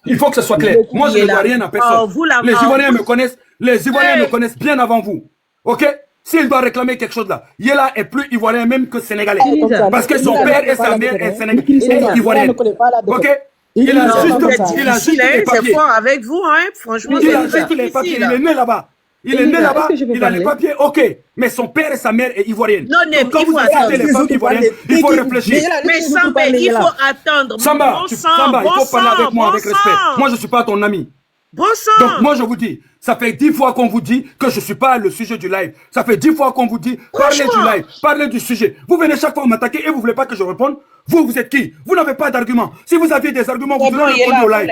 Il faut que ce soit clair. Moi, je ne dois rien à personne. Les Ivoiriens me connaissent. Les Ivoiriens me connaissent bien avant vous. Ok? S'il doit réclamer quelque chose là, Yela est plus Ivoirien même que Sénégalais. Parce que son père et sa mère est Sénégalais. Ivoirienne. Ok? Il a juste les papiers. C'est fort avec vous, hein? Franchement, Il a juste les papiers. Il est né là-bas. Il est né là-bas, il a les papiers, ok. Mais son père et sa mère est ivoirienne. Non, mais quand vous acceptez les femmes ivoiriennes, il faut réfléchir. Mais Samba, il faut attendre. Samba, il faut parler avec moi avec respect. Moi, je ne suis pas ton ami. Bon sang. Donc, moi, je vous dis, ça fait 10 fois qu'on vous dit que je ne suis pas le sujet du live. Ça fait 10 fois qu'on vous dit, parlez du live, parlez du sujet. Vous venez chaque fois m'attaquer et vous ne voulez pas que je réponde. Vous êtes qui? Vous n'avez pas d'arguments. Si vous aviez des arguments, vous auriez répondu au live.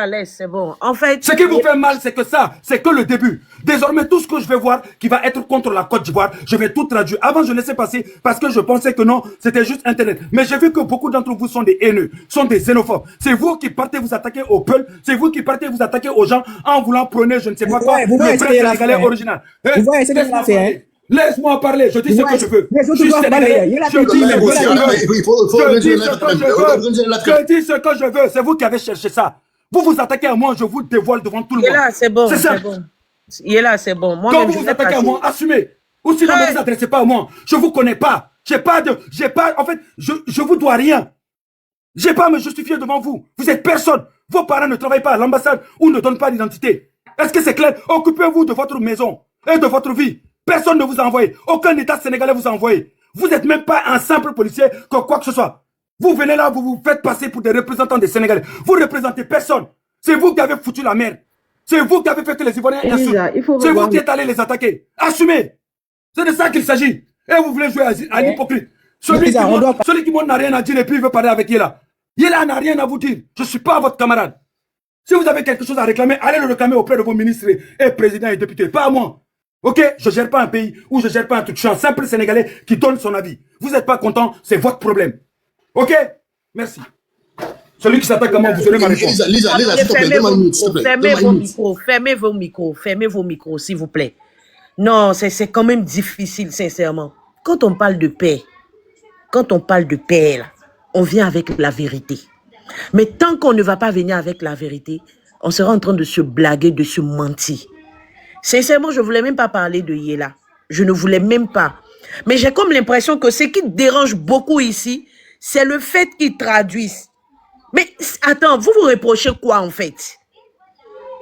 Laisse, c'est bon. En fait, ce qui vous fait mal, c'est que ça, c'est que le début. Désormais, tout ce que je vais voir qui va être contre la Côte d'Ivoire, je vais tout traduire. Avant, je laissais passer parce que je pensais que non, c'était juste Internet. Mais j'ai vu que beaucoup d'entre vous sont des haineux, sont des xénophobes. C'est vous qui partez vous attaquer au peuple, c'est vous qui partez vous attaquer aux gens en voulant prôner je ne sais pas quoi, le peuple sénégalais original. Laisse-moi parler, je dis ce que je veux. Je dis ce que je veux, c'est vous qui avez cherché ça. Vous vous attaquez à moi, je vous dévoile devant tout le monde. C'est bon, c'est bon. C'est bon. Quand vous vous attaquez à moi, assumez. Ou sinon, ne vous adressez pas à moi. Je ne vous connais pas. En fait, je vous dois rien. J'ai pas à me justifier devant vous. Vous êtes personne. Vos parents ne travaillent pas à l'ambassade ou ne donnent pas d'identité. Est-ce que c'est clair? Occupez-vous de votre maison et de votre vie. Personne ne vous a envoyé. Aucun État sénégalais vous a envoyé. Vous n'êtes même pas un simple policier, quoi que ce soit. Vous venez là, vous vous faites passer pour des représentants des Sénégalais. Vous ne représentez personne. C'est vous qui avez foutu la merde. C'est vous qui avez fait que les Ivoiriens insultent. C'est vous qui êtes allé les attaquer. Assumez. C'est de ça qu'il s'agit. Et vous voulez jouer à l'hypocrite. Celui qui n'a rien à dire et puis il veut parler avec Yela. Yela n'a rien à vous dire. Je ne suis pas votre camarade. Si vous avez quelque chose à réclamer, allez le réclamer auprès de vos ministres et présidents et députés. Pas à moi. Ok? Je ne gère pas un pays ou je ne gère pas un truc. Je suis un simple Sénégalais qui donne son avis. Vous n'êtes pas content, c'est votre problème. Ok? Merci. Celui qui s'attaque à moi, vous aurez ma réponse. Lisa, fermez vos micros, s'il vous plaît. Non, c'est quand même difficile, sincèrement. Quand on parle de paix, là, on vient avec la vérité. Mais tant qu'on ne va pas venir avec la vérité, on sera en train de se blaguer, de se mentir. Sincèrement, je ne voulais même pas parler de Yela. Je ne voulais même pas. Mais j'ai comme l'impression que ce qui dérange beaucoup ici, c'est le fait qu'ils traduisent. Mais attends, vous reprochez quoi en fait?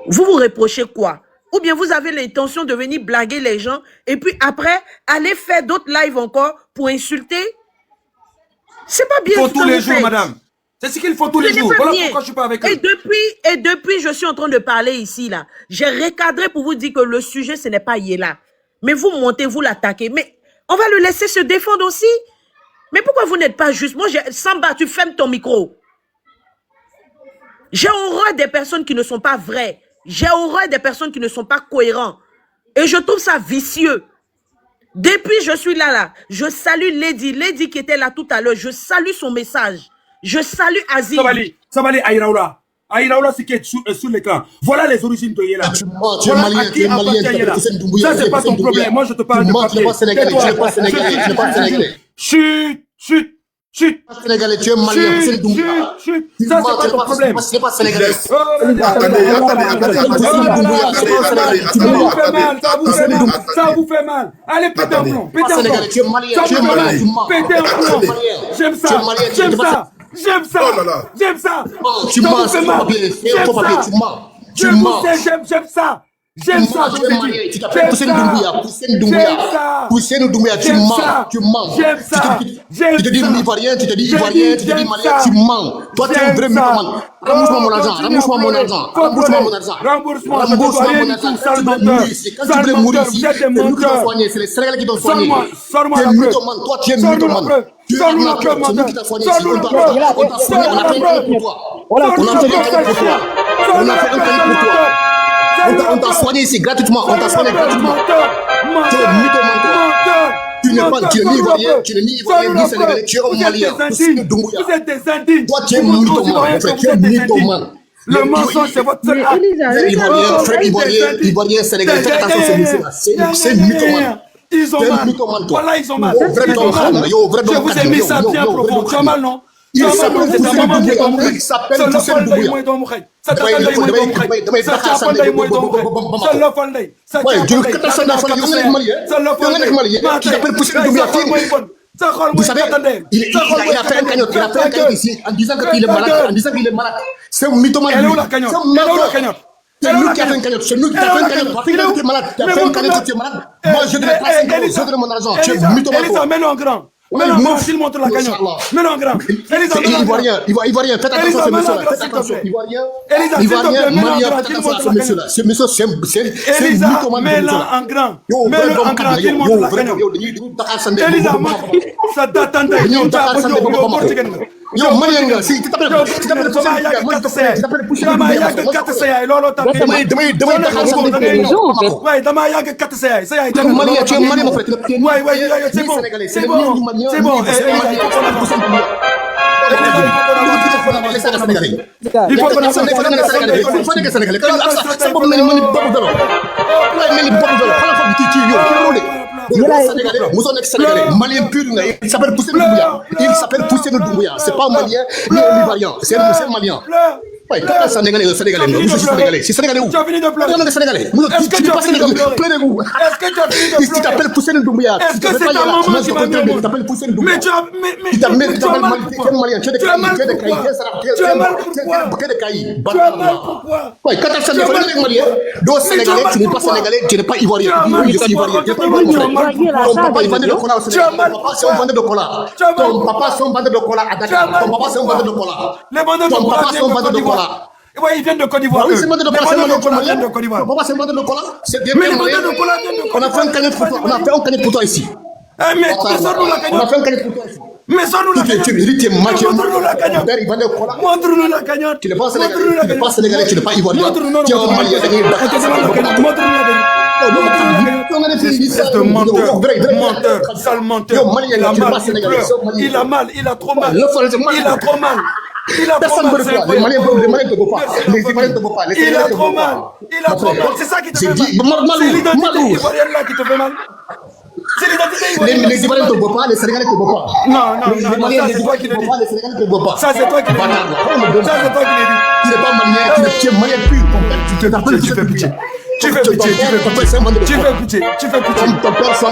Vous reprochez quoi? Ou bien vous avez l'intention de venir blaguer les gens et puis après, aller faire d'autres lives encore pour insulter? C'est pas bien. Il faut tous les jours, madame. C'est ce qu'il faut tous les jours. Voilà pourquoi je suis pas avec eux. Et depuis, je suis en train de parler ici, là. J'ai recadré pour vous dire que le sujet, ce n'est pas Yela. Mais vous montez, vous l'attaquez. Mais on va le laisser se défendre aussi. Mais pourquoi vous n'êtes pas juste? Moi, Samba, tu fermes ton micro. J'ai horreur des personnes qui ne sont pas vraies. J'ai horreur des personnes qui ne sont pas cohérentes. Et je trouve ça vicieux. Depuis je suis là. Je salue Lady qui était là tout à l'heure. Je salue son message. Je salue Aziz. Sabali Aïraoula. Aïraoula, c'est qui est sur l'écran. Voilà les origines de Yela. Tu mens, tu es malien, tu es malien, tu es Hussein Doumbouya. Ça, c'est pas ton problème. Moi, je te parle de papier. Tu n'es pas sénégalais, tu n'es pas sénégalais, tu n'es pas sénégalais. Chut. Sénégalais, tu es malien, Hussein Doumbouya. Chut. Ça, c'est pas ton problème. Tu n'es pas sénégalais. Ça vous fait mal. Allez, pétez un plomb. Pétez un plomb. Tu es malien, tu es malien. Pétez un plomb. J'aime ça. J'aime ça. Tu mens, c'est ton papier, tu mens. Tu mens. J'aime ça. J'aime ça. Tu es malien, tu t'appelles Hussein Doumbouya, tu mens. J'aime ça. Tu te dis ivoirien, tu te dis ivoirien, tu te dis malien, tu mens. Toi, tu es un vrai mythomane. Rembourse-moi mon argent. Rembourse-moi mon argent. Quand tu voulais mourir ici, c'est nous qui t'ont soigné, c'est les Sénégalais qui t'ont soigné. Tu es mythomane, toi tu es mythomane. Tu es arnaqueur, c'est nous qui t'ont soigné ici. On t'a soigné, on a fait un cahier pour toi. On a fait un cahier pour toi. On t'a soigné ici gratuitement. On t'a soigné gratuitement. Tu es mythomane, toi. Tu n'es ni ivoirien, ni sénégalais, tu es un malien. Vous êtes des indignes. Toi, tu es mythomane, tu es mythomane. Le mensonge, c'est votre seul Ivoirien, sénégalais, faites attention à ce monsieur-là. C'est mythomane. Ils ont mal. Voilà, ils ont mal. Je vous ai mis ça bien profond. Tu as mal, non? Il s'appelle Hussein Doumbouya. Il s'appelle Hussein Doumbouya. Vous savez, il a fait un cagnotte. Il a fait un cagnotte ici en disant qu'il est malade. C'est un mythomane. Elle est où la cagnotte? C'est nous qui avons fait un cagnotte. C'est nous qui avons fait un cagnotte. Tu es malade. Tu as fait un cagnotte, tu es malade. Moi, je donne 5 euros. Je donne mon argent. Tu es mythomane. Elisa, mets-le en grand. Mets-le en grand, s'il montre la cagnotte. Mets-le en grand. C'est Ivoirien, faites attention à ce monsieur-là. Faites attention. Ivoirien, malien, faites attention à ce monsieur-là. Ce monsieur, c'est mythomane. Mets-le en grand. Mets-le en grand, qu'il montre la cagnotte. Elisa, ça t'attend. Yo, malien, si tu t'appelles malien pur, il s'appelle Hussein Doumbouya. Il s'appelle Hussein Doumbouya. C'est pas un malien ni un ivoirien, c'est un malien. Ouais, quand c'est sénégalais, c'est sénégalais où? Tu as fini de pleurer. Non, sénégalais. Est-ce que tu as fini de pleurer? Pleurez-vous. Est-ce que tu as fini de pleurer? Tu t'appelles Hussein Doumbouya. Est-ce que c'est ta maman qui m'a mis au monde? Mais tu as mal pourquoi? Tu as mal pourquoi? Tu as mal pourquoi? Ouais, quand tu es malien, donc sénégalais, tu n'es pas sénégalais, tu n'es pas ivoirien. Tu n'es pas ivoirien. Ton papa, il vendait le cola au Sénégal. Ton papa, c'est un vendeur de cola. Ton papa, c'est un vendeur de cola à Dakar. Ton papa, c'est un vendeur de cola. Ton papa, c'est un vendeur de cola. Oui, ils viennent de Côte d'Ivoire. Oui, c'est vendeur de cola. Viennent de Côte d'Ivoire. Ton papa, c'est un vendeur de cola. C'est bien. Mais les vendeurs de cola viennent de Côte d'Ivoire. On a fait un cagnotte pour toi. On a fait un cagnotte pour toi ici. Mais sors-nous la cagnotte. On a fait un cagnotte pour toi ici. Mais sors-nous la cagnotte. Montre-nous la cagnotte. Montre-nous la cagnotte. Tu n'es pas sénégalais, tu n'es pas ivoirien. Montre-nous Tu es un malien. Montre-nous la cagnotte. C'est un menteur, sale menteur. Il a mal, il a trop mal. Personne ne veut pas. Les Maliens ne veulent pas. Les Ivoiriens ne veulent pas. Il a trop mal. C'est ça qui te fait mal. C'est l'identité ivoirienne là qui te fait mal. C'est l'identité ivoirienne. Les Ivoiriens ne te voient pas, les Sénégalais ne te voient pas. Non, ça c'est toi qui le dis. Les Sénégalais ne te voient pas. Ça c'est toi qui le dis. Ça c'est toi qui le dis. Tu n'es pas malien, tu es malien pur. Tu fais pitié. Tu fais pitié. Ton père soit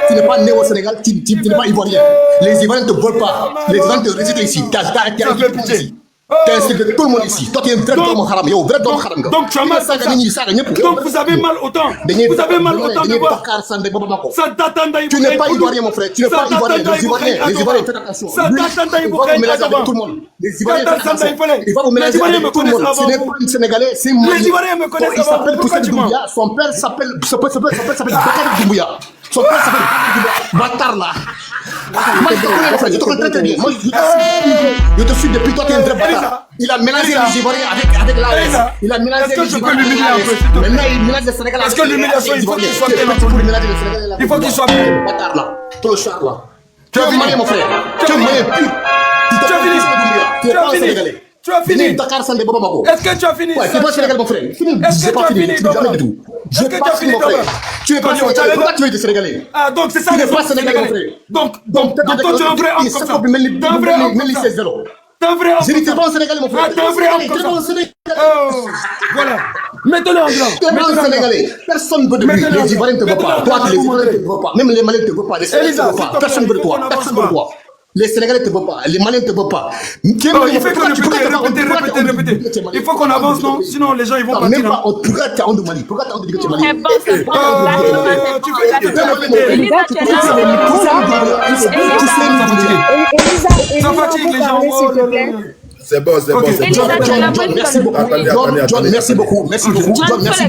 tu n'es pas né au Sénégal, tu n'es pas ivoirien. Les Ivoiriens ne te veulent pas. Les Ivoiriens te résident ici. Tu as ici. Tu as insulté tout le monde ici. Toi, tu es un vrai dôme haram. Donc, tu as mal. Donc, vous avez mal autant. Vous avez mal autant de voir. Ça t'attend d'ailleurs. Tu n'es pas ivoirien, mon frère. Tu n'es pas ivoirien. Les Ivoiriens, faites attention. Ça t'attend d'ailleurs. Tout le monde. Les Ivoiriens, faites attention. Il va vous mélanger avec tout le monde. Ce n'est pas un Sénégalais, c'est un Malien. Les Ivoiriens me connaissent. Il s'appelle Hussein Doumbouya. Son père s'appelle Bakary Doumbouya. Son père s'appelle Bâtard là. Je te connais très bien. Moi, je te suis depuis toi, tu es un vrai bâtard. Il a mélangé les Ivoiriens avec l'AS. Il a mélangé les Ivoiriens avec l'AS. Maintenant, il mélange les Sénégalais. Est-ce que l'humiliation, il faut qu'il soit bien pour mélanger les Sénégalais. Il faut qu'il soit bien. Bâtard là. Tout le char là. Tu es malien, mon frère. Tu es malien pur. Tu es pas un Sénégalais. Tu as fini. Dakar Sandé Bamako. Est-ce que tu as fini? Ouais, c'est pas Sénégal, mon frère. Fini. Est-ce que tu as fini, Jamais du tout. Est-ce que tu as fini, mon frère. Tu es pas Sénégalais. Pourquoi tu es Sénégalais? Ah, donc c'est ça. Tu n'es pas Sénégalais, mon frère. Donc, toi, tu es un vrai homme comme ça. T'es un vrai homme comme ça. T'es un vrai homme. J'ai dit, t'es pas un Sénégalais, mon frère. Ah, t'es un vrai homme comme ça. Oh, voilà. Mettez-le en grand. T'es pas un Sénégalais. Personne ne veut de lui. Les Ivoiriens ne te veulent pas. Toi, les Ivoiriens ne te veulent pas. Même les Maliens ne te veulent pas. Les Sénégalais ne te veulent pas. Personne ne veut de toi. Personne ne veut de toi. Les Sénégalais ne te veulent pas. Les Maliens ne te veulent pas. Il faut répéter. Il faut qu'on avance, non? Sinon, les gens, ils vont partir. Même pas, pourquoi tu as honte de Mali? Pourquoi tu as honte de dire que tu es malien? Ça fatigue les gens. C'est bon, c'est bon. John, merci beaucoup. John, merci beaucoup. Merci beaucoup. John, merci beaucoup.